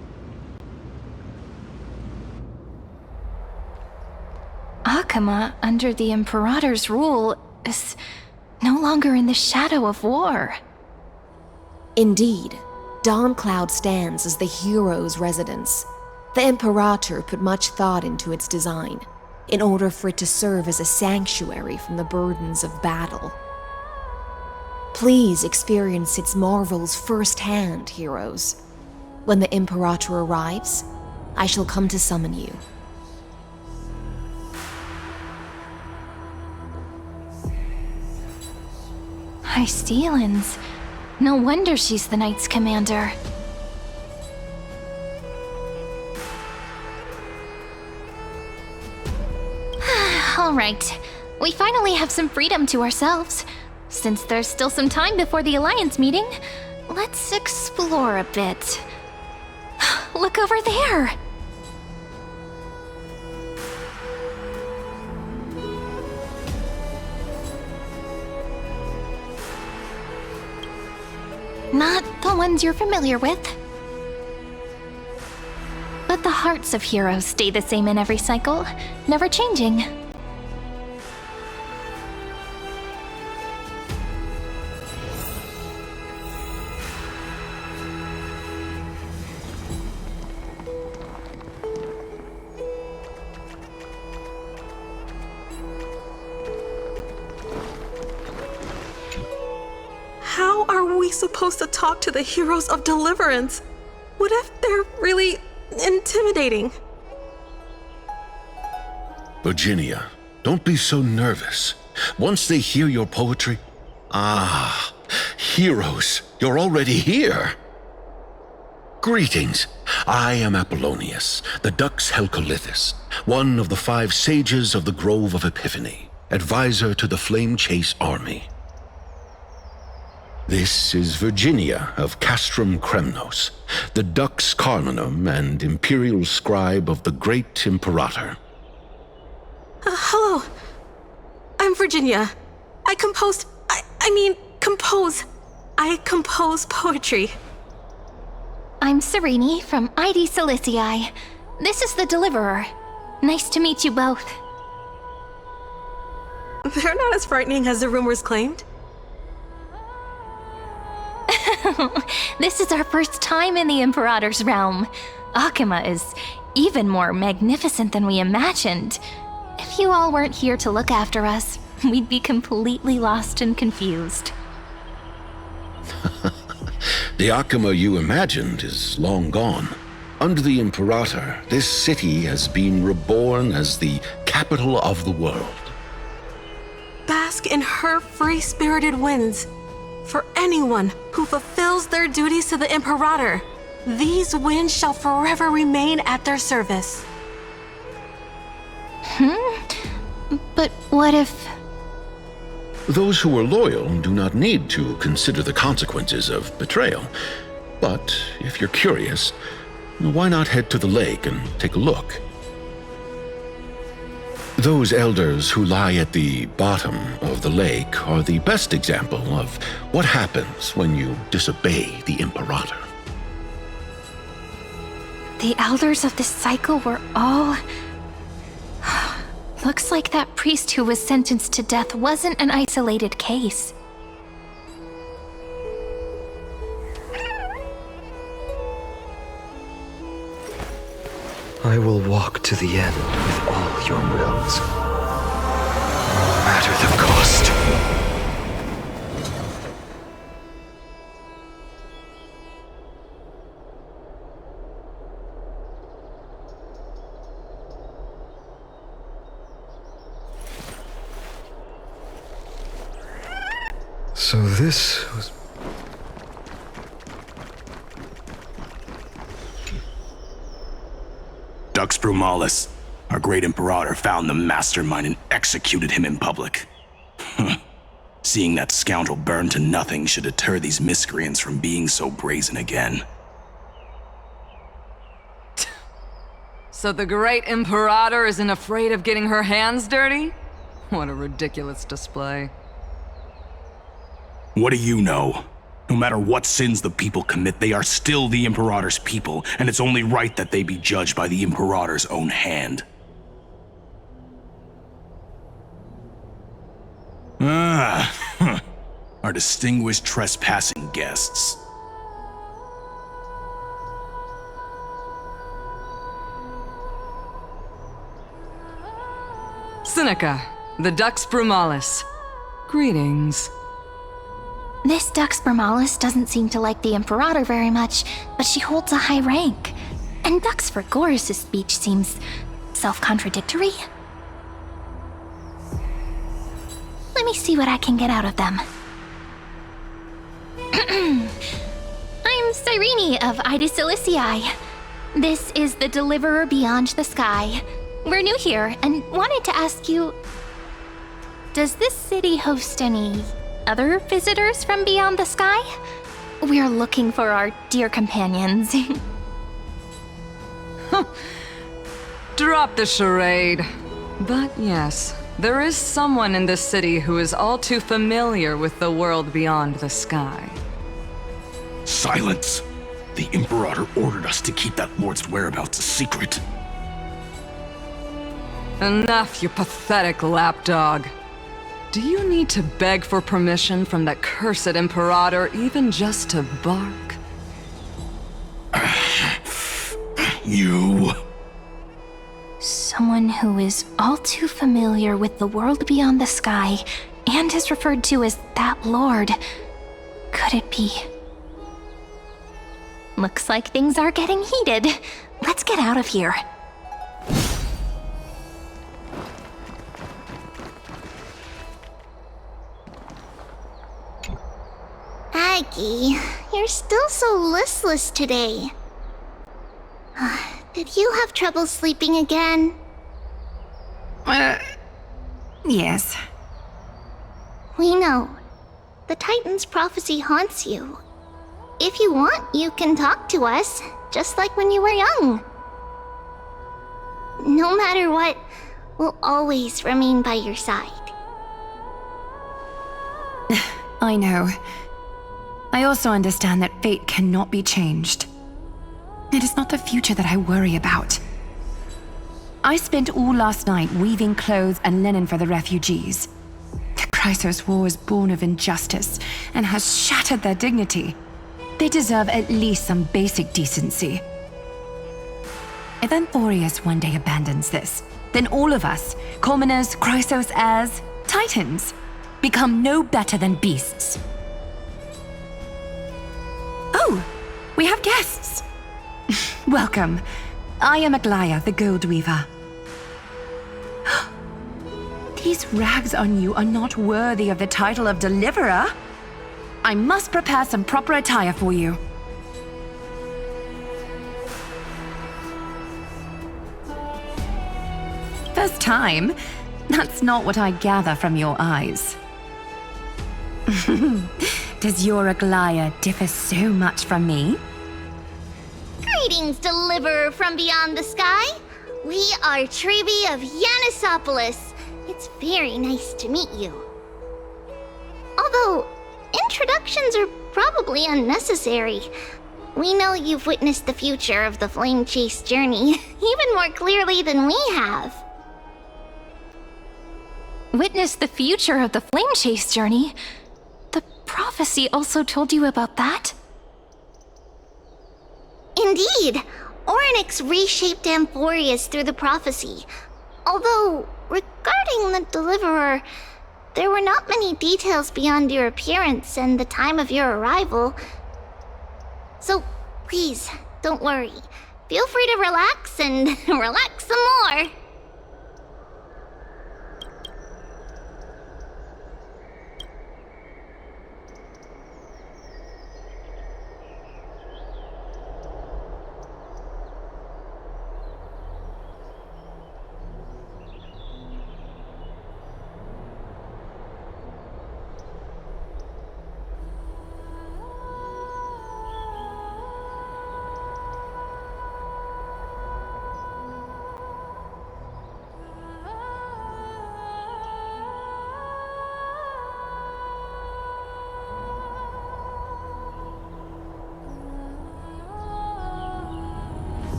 Akama, under the Imperator's rule, is no longer in the shadow of war. Indeed, Dawncloud stands as the hero's residence. The Imperator put much thought into its design, in order for it to serve as a sanctuary from the burdens of battle. Please experience its marvels firsthand, heroes. When the Imperator arrives, I shall come to summon you. Hystealans. No wonder she's the Knight's commander. Alright, we finally have some freedom to ourselves. Since there's still some time before the Alliance meeting, let's explore a bit. Look over there! Not the ones you're familiar with. But the hearts of heroes stay the same in every cycle, never changing. How are we supposed to talk to the heroes of Deliverance? What if they're really intimidating? Virginia, don't be so nervous. Once they hear your poetry... heroes, you're already here. Greetings. I am Apollonius, the Dux Helcolithus, one of the 5 sages of the Grove of Epiphany, advisor to the Flame Chase army. This is Virginia of Castrum Kremnos, the Dux Carminum and imperial scribe of the great Imperator. Hello. I'm Virginia. I compose poetry. I'm Serene from ID Silicii. This is the Deliverer. Nice to meet you both. They're not as frightening as the rumors claimed. This is our first time in the Imperator's realm. Akima is even more magnificent than we imagined. If you all weren't here to look after us, we'd be completely lost and confused. The Akima you imagined is long gone. Under the Imperator, this city has been reborn as the capital of the world. Bask in her free-spirited winds. For anyone who fulfills their duties to the Imperator, these winds shall forever remain at their service. But what if... Those who are loyal do not need to consider the consequences of betrayal. But if you're curious, why not head to the lake and take a look? Those elders who lie at the bottom of the lake are the best example of what happens when you disobey the Imperator. The elders of this cycle were all... Looks like that priest who was sentenced to death wasn't an isolated case. I will walk to the end with all your wills, no matter the cost. So this was... Dux Brumalis, our great Imperator, found the mastermind and executed him in public. Seeing that scoundrel burn to nothing should deter these miscreants from being so brazen again. So the great Imperator isn't afraid of getting her hands dirty? What a ridiculous display. What do you know? No matter what sins the people commit, they are still the Imperator's people, and it's only right that they be judged by the Imperator's own hand. Our distinguished trespassing guests. Seneca, the Dux Brumalis. Greetings. This Dux Brumalis doesn't seem to like the Imperator very much, but she holds a high rank. And Dux Frigoris' speech seems self-contradictory. Let me see what I can get out of them. I'm Cyrene of Ida Cilicii. This is the Deliverer Beyond the Sky. We're new here and wanted to ask you, does this city host any other visitors from beyond the sky? We're looking for our dear companions. Drop the charade. But yes, there is someone in this city who is all too familiar with the world beyond the sky. Silence! The Imperator ordered us to keep that lord's whereabouts a secret. Enough, you pathetic lapdog. Do you need to beg for permission from that cursed Imperator even just to bark? You... Someone who is all too familiar with the world beyond the sky and is referred to as that lord. Could it be? Looks like things are getting heated. Let's get out of here. Aggie, you're still so listless today. Did you have trouble sleeping again? Yes. We know. The Titan's prophecy haunts you. If you want, you can talk to us, just like when you were young. No matter what, we'll always remain by your side. I know. I also understand that fate cannot be changed. It is not the future that I worry about. I spent all last night weaving clothes and linen for the refugees. The Chrysos War is born of injustice and has shattered their dignity. They deserve at least some basic decency. If Amphorius one day abandons this, then all of us, commoners, Chrysos heirs, Titans, become no better than beasts. Oh, we have guests. Welcome. I am Aglaya, the Gold Weaver. These rags on you are not worthy of the title of Deliverer. I must prepare some proper attire for you. First time? That's not what I gather from your eyes. Does your Aglaya differ so much from me? Greetings, Deliverer from beyond the sky. We are Trebi of Yanisopolis. It's very nice to meet you. Although, introductions are probably unnecessary. We know you've witnessed the future of the Flame Chase journey even more clearly than we have. Witness the future of the Flame Chase journey? The prophecy also told you about that? Indeed, Orynyx reshaped Amphorius through the prophecy. Although, regarding the Deliverer, there were not many details beyond your appearance and the time of your arrival. So, please, don't worry. Feel free to relax and relax some more.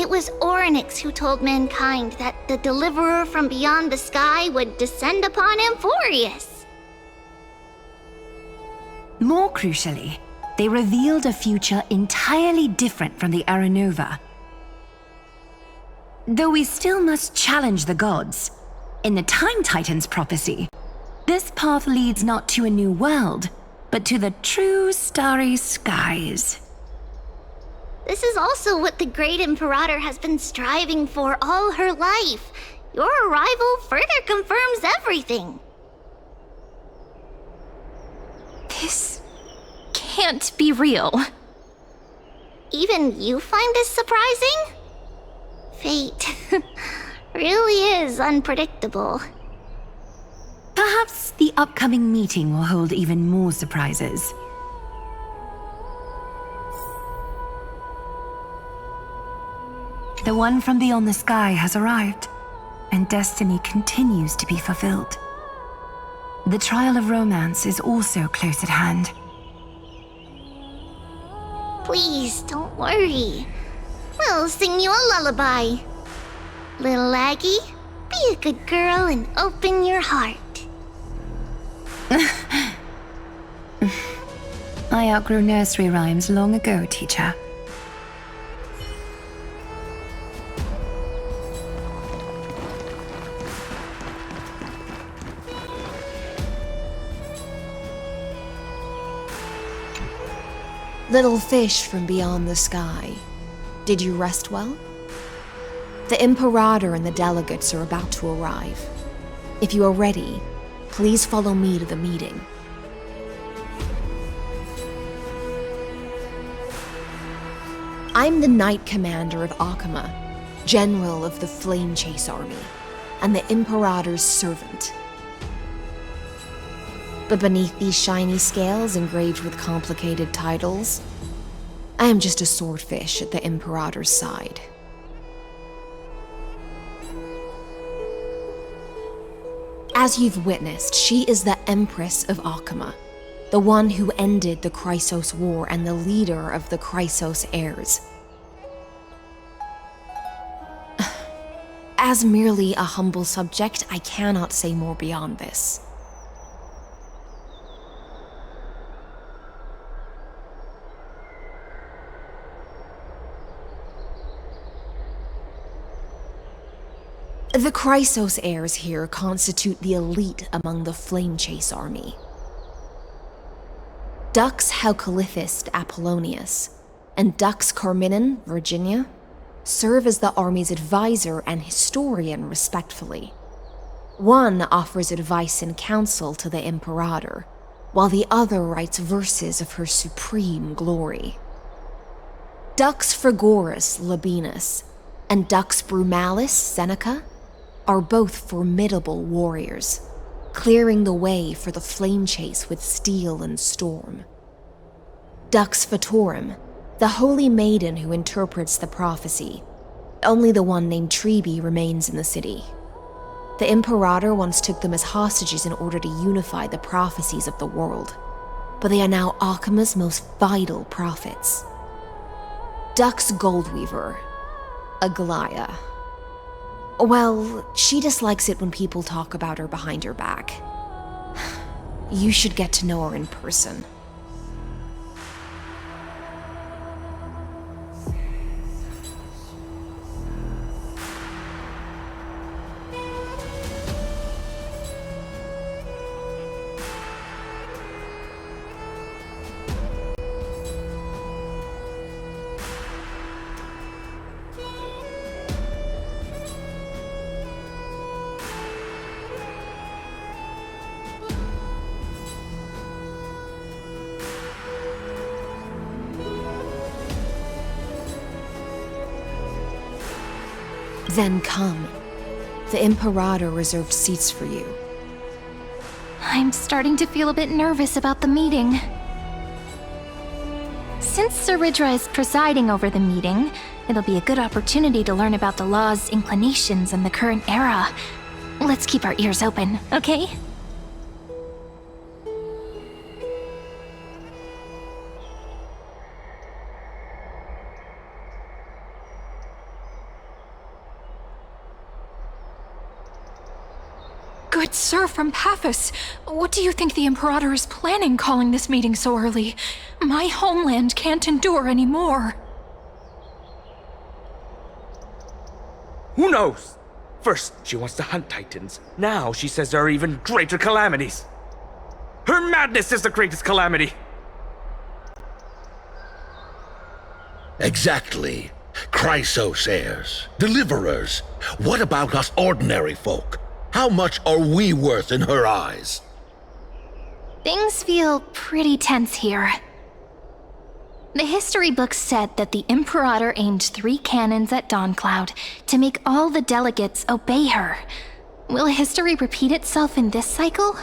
It was Orynyx who told mankind that the deliverer from beyond the sky would descend upon Amphorius. More crucially, they revealed a future entirely different from the Aranova. Though we still must challenge the gods, in the Time Titan's prophecy, this path leads not to a new world, but to the true starry skies. This is also what the Great Imperator has been striving for all her life. Your arrival further confirms everything. This can't be real. Even you find this surprising? Fate really is unpredictable. Perhaps the upcoming meeting will hold even more surprises. The one from beyond the sky has arrived, and destiny continues to be fulfilled. The trial of romance is also close at hand. Please, don't worry. We'll sing you a lullaby. Little Aggie, be a good girl and open your heart. I outgrew nursery rhymes long ago, teacher. Little fish from beyond the sky, did you rest well? The Imperator and the delegates are about to arrive. If you are ready, please follow me to the meeting. I'm the Knight Commander of Akama, General of the Flame Chase Army, and the Imperator's servant. But beneath these shiny scales engraved with complicated titles, I am just a swordfish at the Imperator's side. As you've witnessed, she is the Empress of Akama, the one who ended the Chrysos War and the leader of the Chrysos heirs. As merely a humble subject, I cannot say more beyond this. The Chrysos heirs here constitute the elite among the Flame Chase army. Dux Halkalithist Apollonius and Dux Carminin, Virginia, serve as the army's advisor and historian respectfully. One offers advice and counsel to the Imperator, while the other writes verses of her supreme glory. Dux Frigoris Labienus and Dux Brumalis Seneca are both formidable warriors, clearing the way for the flame chase with steel and storm. Dux Fatorum, the holy maiden who interprets the prophecy, only the one named Trebi remains in the city. The Imperator once took them as hostages in order to unify the prophecies of the world, but they are now Akama's most vital prophets. Dux Goldweaver, Aglaya. Well, she dislikes it when people talk about her behind her back. You should get to know her in person. Then come. The Imperator reserved seats for you. I'm starting to feel a bit nervous about the meeting. Since Sir Ridra is presiding over the meeting, it'll be a good opportunity to learn about the law's inclinations in the current era. Let's keep our ears open, okay? But sir, from Paphos, what do you think the Imperator is planning calling this meeting so early? My homeland can't endure anymore. Who knows? First, she wants to hunt Titans. Now she says there are even greater calamities. Her madness is the greatest calamity. Exactly. Chrysos heirs, deliverers. What about us ordinary folk? How much are we worth in her eyes? Things feel pretty tense here. The history books said that the Imperator aimed 3 cannons at Dawncloud to make all the delegates obey her. Will history repeat itself in this cycle?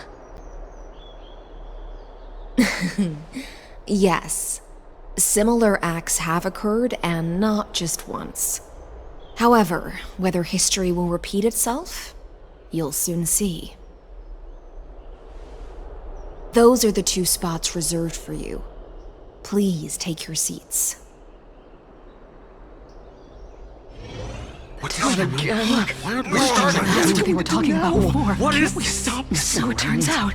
Yes. Similar acts have occurred, and not just once. However, whether history will repeat itself, you'll soon see. Those are the 2 spots reserved for you. Please take your seats. What's happening again? Why aren't we starting? That's what they were talking about before. What is we this? stop this? So it turns out.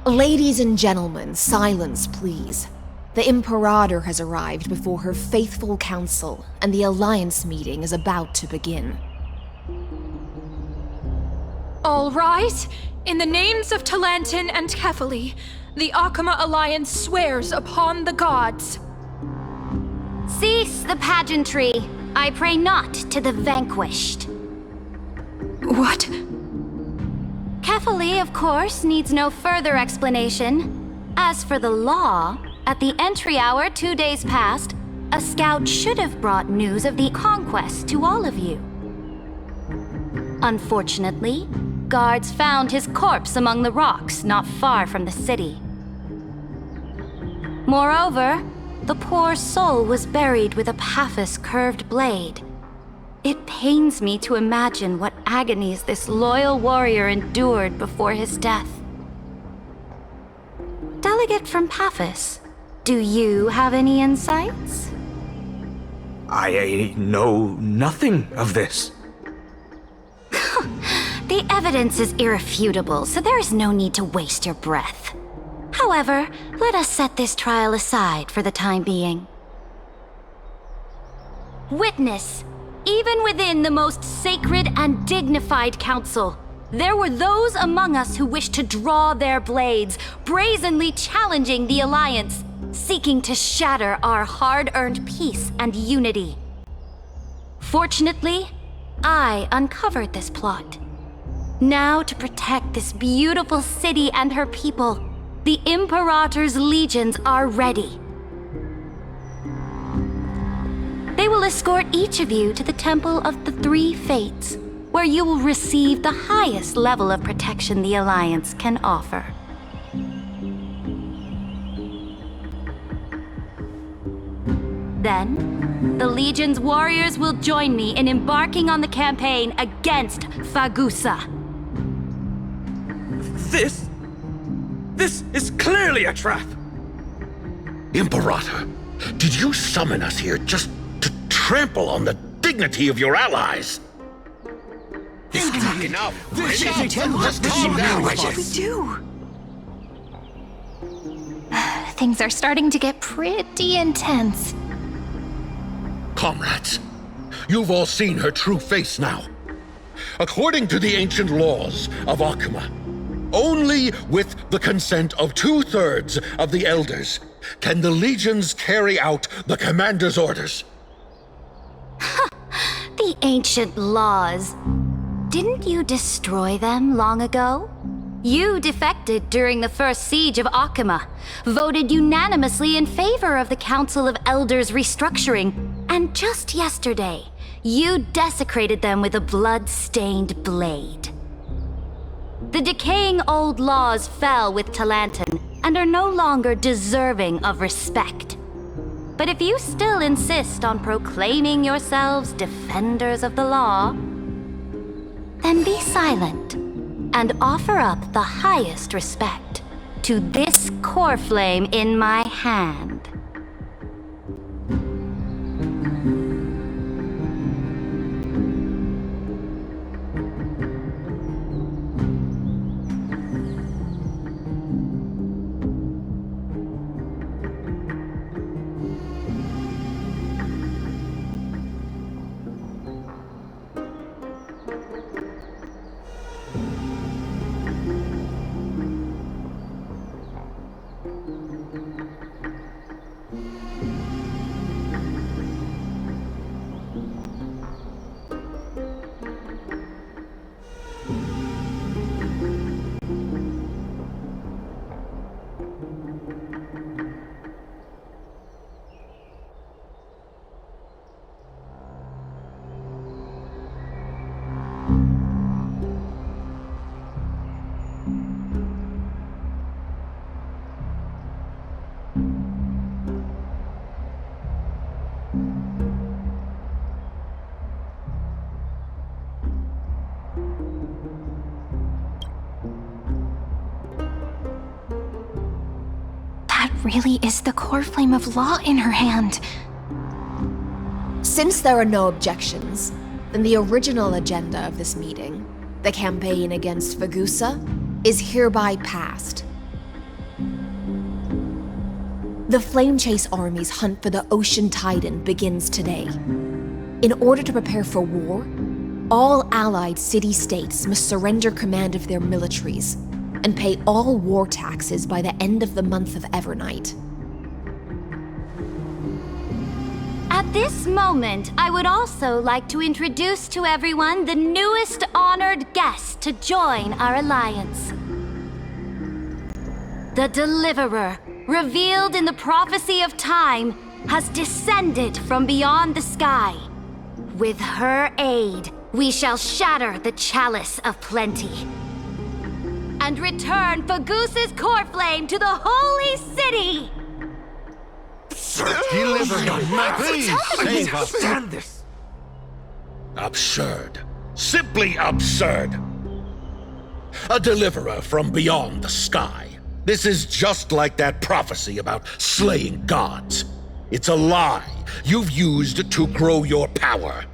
Ladies and gentlemen, silence, please. The Imperator has arrived before her faithful council, and the Alliance meeting is about to begin. All rise. In the names of Talantin and Kefali, the Akama Alliance swears upon the gods. Cease the pageantry. I pray not to the vanquished. What? Kefali, of course, needs no further explanation. As for the law, at the entry hour 2 days past, a scout should have brought news of the conquest to all of you. Unfortunately, guards found his corpse among the rocks not far from the city. Moreover, the poor soul was buried with a Paphos curved blade. It pains me to imagine what agonies this loyal warrior endured before his death. Delegate from Paphos, do you have any insights? I know nothing of this. The evidence is irrefutable, so there is no need to waste your breath. However, let us set this trial aside for the time being. Witness, even within the most sacred and dignified council, there were those among us who wished to draw their blades, brazenly challenging the Alliance, seeking to shatter our hard-earned peace and unity. Fortunately, I uncovered this plot. Now, to protect this beautiful city and her people, the Imperator's legions are ready. They will escort each of you to the Temple of the Three Fates, where you will receive the highest level of protection the Alliance can offer. Then, the Legion's warriors will join me in embarking on the campaign against Fagusa. This is clearly a trap! Imperator, did you summon us here just to trample on the dignity of your allies? This cannot be enough. Just calm down, What should we do? Things are starting to get pretty intense. Comrades, you've all seen her true face now. According to the ancient laws of Akama, only with the consent of 2/3 of the elders can the legions carry out the commander's orders. The ancient laws. Didn't you destroy them long ago? You defected during the first siege of Akama, voted unanimously in favor of the Council of Elders restructuring, and just yesterday, you desecrated them with a blood-stained blade. The decaying old laws fell with Talantin and are no longer deserving of respect. But if you still insist on proclaiming yourselves defenders of the law, then be silent and offer up the highest respect to this core flame in my hand. really is the core flame of law in her hand. Since there are no objections, then the original agenda of this meeting, the campaign against Fagusa, is hereby passed. The Flame Chase Army's hunt for the Ocean Titan begins today. In order to prepare for war, all allied city-states must surrender command of their militaries and pay all war taxes by the end of the month of Evernight. At this moment, I would also like to introduce to everyone the newest honored guest to join our alliance. The Deliverer, revealed in the prophecy of time, has descended from beyond the sky. With her aid, we shall shatter the chalice of plenty and return Fagusa's core flame to the holy city! Deliver him, please! Save us! Stand this! Absurd. Simply absurd. A deliverer from beyond the sky. This is just like that prophecy about slaying gods. It's a lie you've used to grow your power.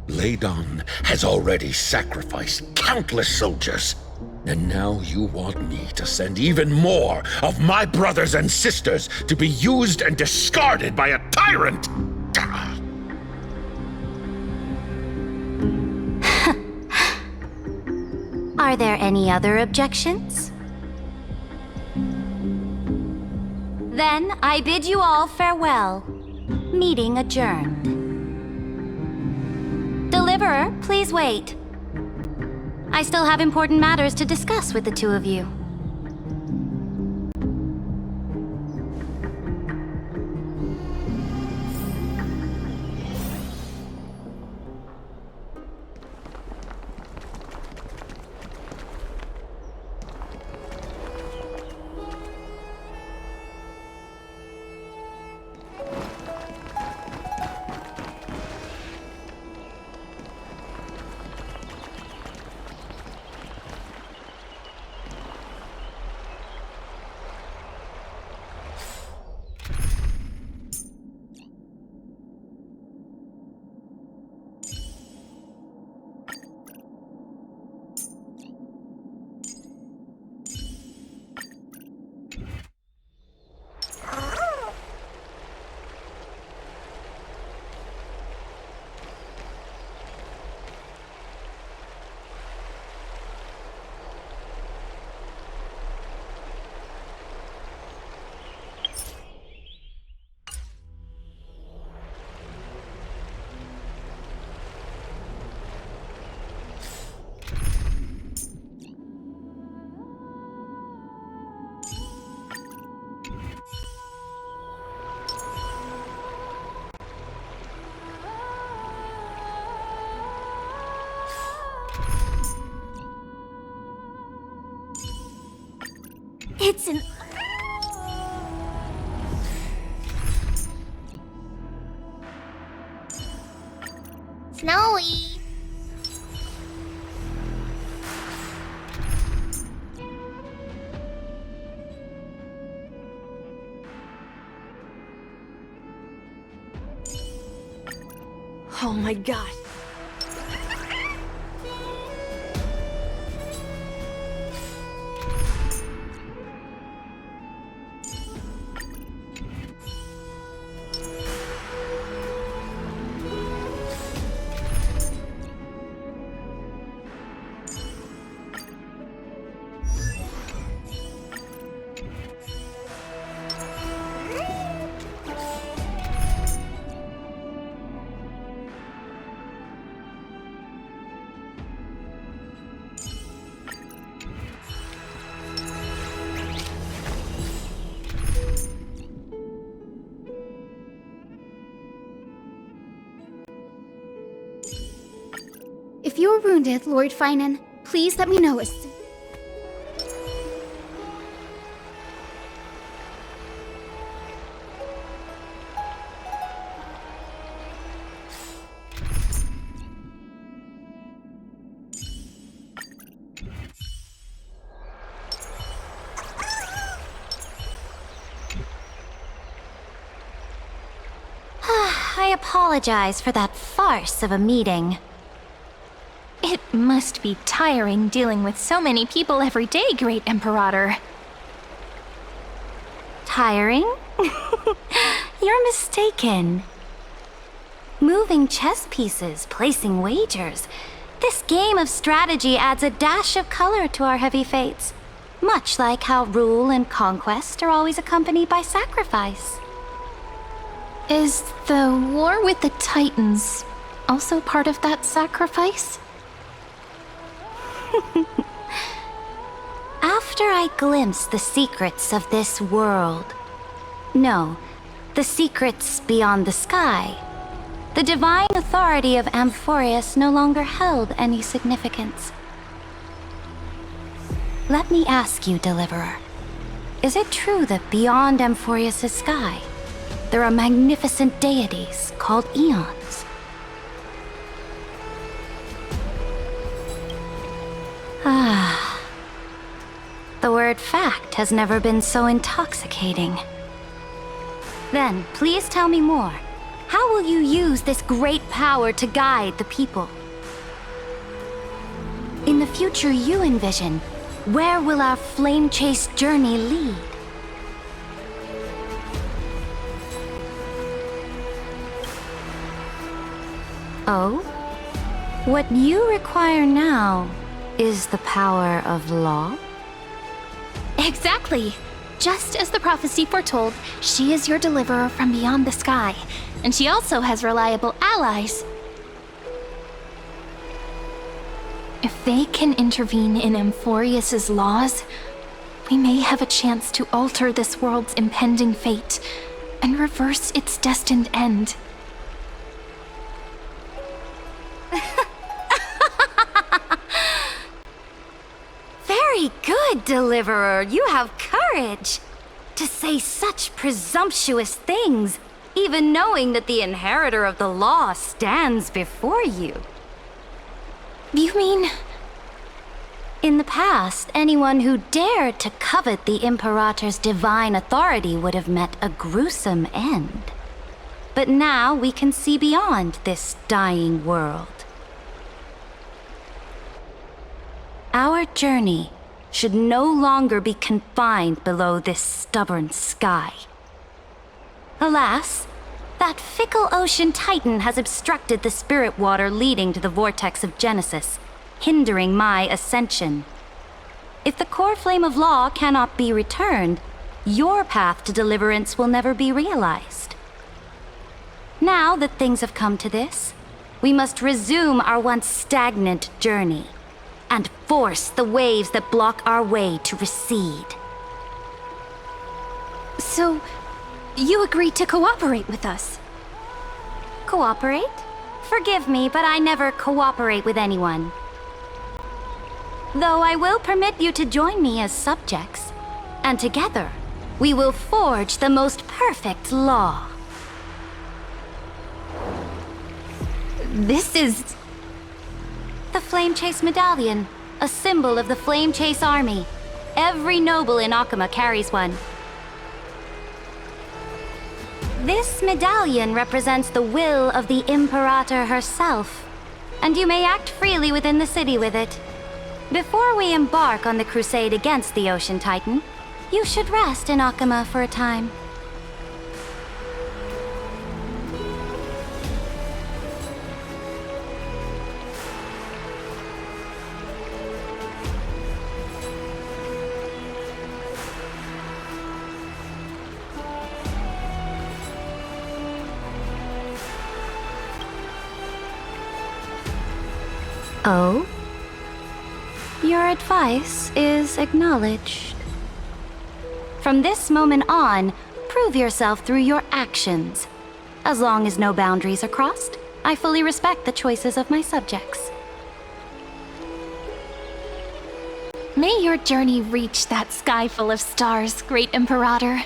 Ladon has already sacrificed countless soldiers, and now you want me to send even more of my brothers and sisters to be used and discarded by a tyrant! Are there any other objections? Then I bid you all farewell. Meeting adjourned. Deliverer, please wait. I still have important matters to discuss with the two of you. It's an... Snowy! Oh my god. If you're wounded, Lord Finan, please let me know as soon. apologize for that farce of a meeting. It must be tiring dealing with so many people every day, Great Imperator. Tiring? You're mistaken. Moving chess pieces, placing wagers. This game of strategy adds a dash of color to our heavy fates, much like how rule and conquest are always accompanied by sacrifice. Is the war with the Titans also part of that sacrifice? After I glimpse the secrets of this world, no, the secrets beyond the sky, the divine authority of Amphorius no longer held any significance. Let me ask you, Deliverer, is it true that beyond Amphorius' sky, there are magnificent deities called Eons? Ah. The word fact has never been so intoxicating. Then, please tell me more. How will you use this great power to guide the people? In the future you envision, where will our flame chase journey lead? Oh? What you require now is the power of law? Exactly! Just as the prophecy foretold, she is your deliverer from beyond the sky, and she also has reliable allies. If they can intervene in Amphorius' laws, we may have a chance to alter this world's impending fate and reverse its destined end. Very good, Deliverer. You have courage. To say such presumptuous things, even knowing that the inheritor of the law stands before you. You mean... In the past, anyone who dared to covet the Imperator's divine authority would have met a gruesome end. But now we can see beyond this dying world. Our journey should no longer be confined below this stubborn sky. Alas, that fickle ocean titan has obstructed the spirit water leading to the vortex of Genesis, hindering my ascension. If the core flame of law cannot be returned, your path to deliverance will never be realized. Now that things have come to this, we must resume our once stagnant journey and force the waves that block our way to recede. So, you agreed to cooperate with us? Cooperate? Forgive me, but I never cooperate with anyone. Though I will permit you to join me as subjects, and together, we will forge the most perfect law. This is... The Flame Chase Medallion, a symbol of the Flame Chase Army. Every noble in Akuma carries one. This medallion represents the will of the Imperator herself, and you may act freely within the city with it. Before we embark on the crusade against the Ocean Titan, you should rest in Akuma for a time. Oh? Your advice is acknowledged. From this moment on, prove yourself through your actions. As long as no boundaries are crossed, I fully respect the choices of my subjects. May your journey reach that sky full of stars, Great Imperator.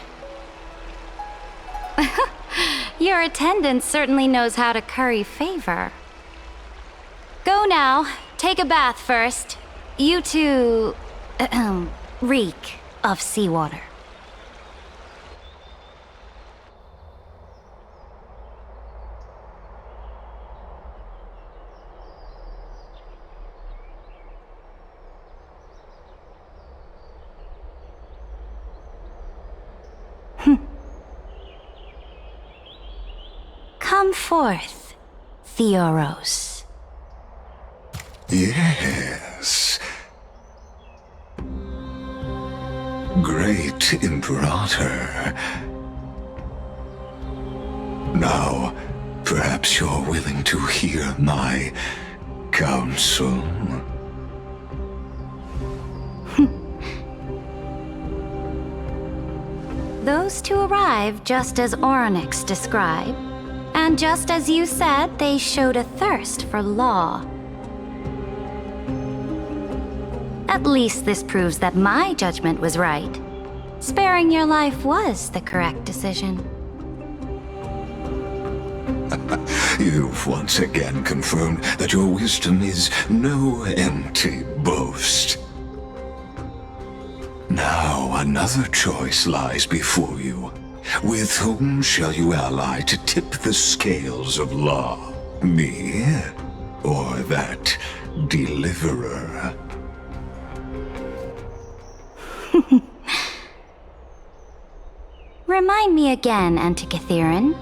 Your attendant certainly knows how to curry favor. Go now. Take a bath first. You two... reek of seawater. forth, Theoros. Yes. Great Imperator. Now, perhaps you're willing to hear my counsel? Those two arrived just as Oryx described, and just as you said, they showed a thirst for law. At least this proves that my judgment was right. Sparing your life was the correct decision. You've once again confirmed that your wisdom is no empty boast. Now another choice lies before you. With whom shall you ally to tip the scales of law? Me? Or that deliverer? Remind me again, Antikythera.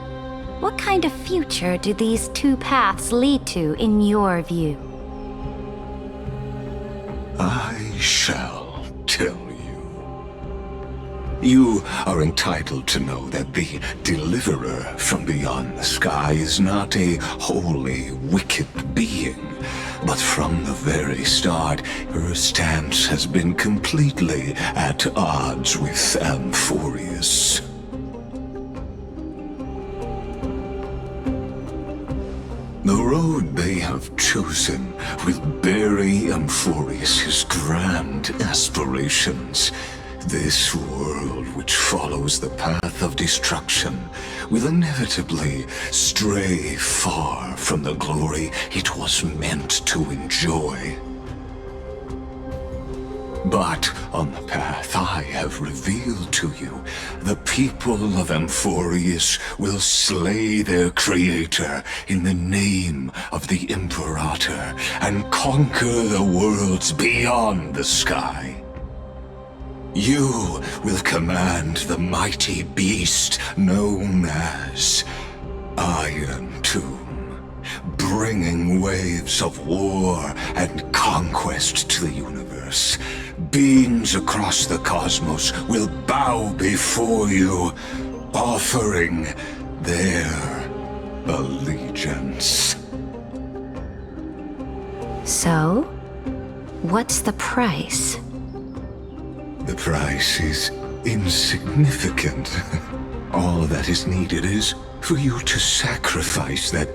What kind of future do these two paths lead to in your view? I shall tell you. You are entitled to know that the deliverer from beyond the sky is not a wholly wicked being, but from the very start, her stance has been completely at odds with Amphorius. The road they have chosen will bury Amphorius' grand aspirations. This world, which follows the path of destruction, will inevitably stray far from the glory it was meant to enjoy. But on the path I have revealed to you, the people of Amphorius will slay their creator in the name of the Imperator and conquer the worlds beyond the sky. You will command the mighty beast known as Iron Tomb, bringing waves of war and conquest to the universe. Beings across the cosmos will bow before you, offering their allegiance. So, what's the price? The price is insignificant. All that is needed is for you to sacrifice that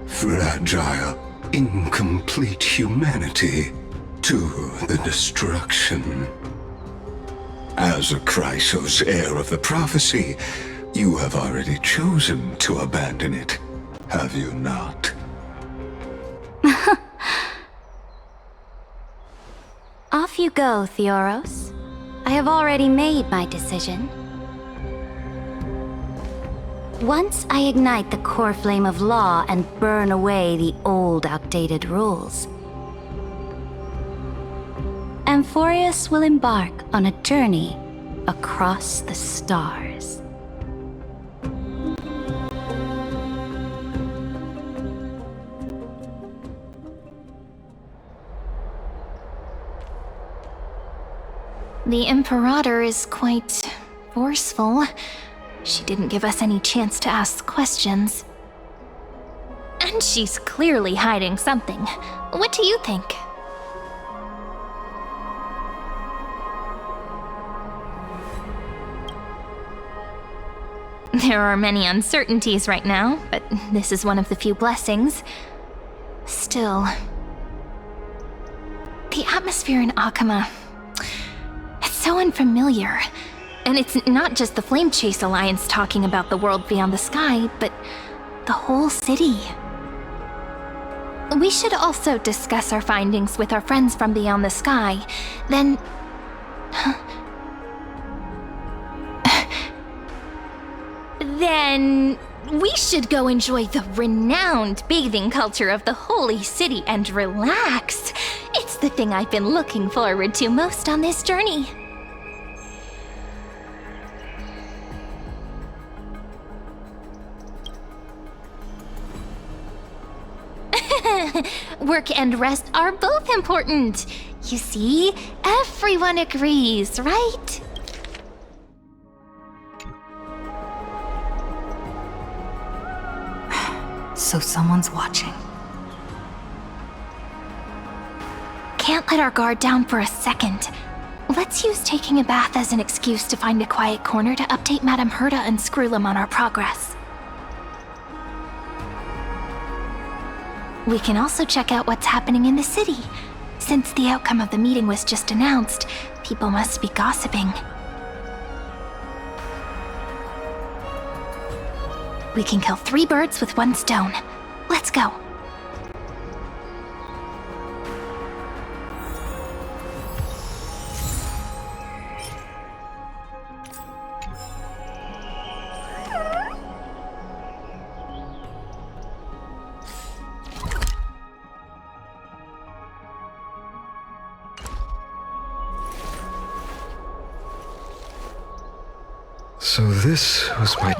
fragile, incomplete humanity to the destruction. As a Chrysos, heir of the prophecy, you have already chosen to abandon it, have you not? Off you go, Theoros. I have already made my decision. Once I ignite the core flame of law and burn away the old, outdated rules, Amphorius will embark on a journey across the stars. The Imperator is quite forceful. She didn't give us any chance to ask questions. And she's clearly hiding something. What do you think? There are many uncertainties right now, but this is one of the few blessings. Still, the atmosphere in Akama, it's so unfamiliar. And it's not just the Flame Chase Alliance talking about the world beyond the sky, but the whole city. We should also discuss our findings with our friends from beyond the sky. Then... Then we should go enjoy the renowned bathing culture of the holy city and relax. It's the thing I've been looking forward to most on this journey. Work and rest are both important. You see, everyone agrees, right? So someone's watching. Can't let our guard down for a second. Let's use taking a bath as an excuse to find a quiet corner to update Madame Herta and Screwlum on our progress. We can also check out what's happening in the city. Since the outcome of the meeting was just announced, people must be gossiping. We can kill 3 birds with 1 stone. Let's go. So this was my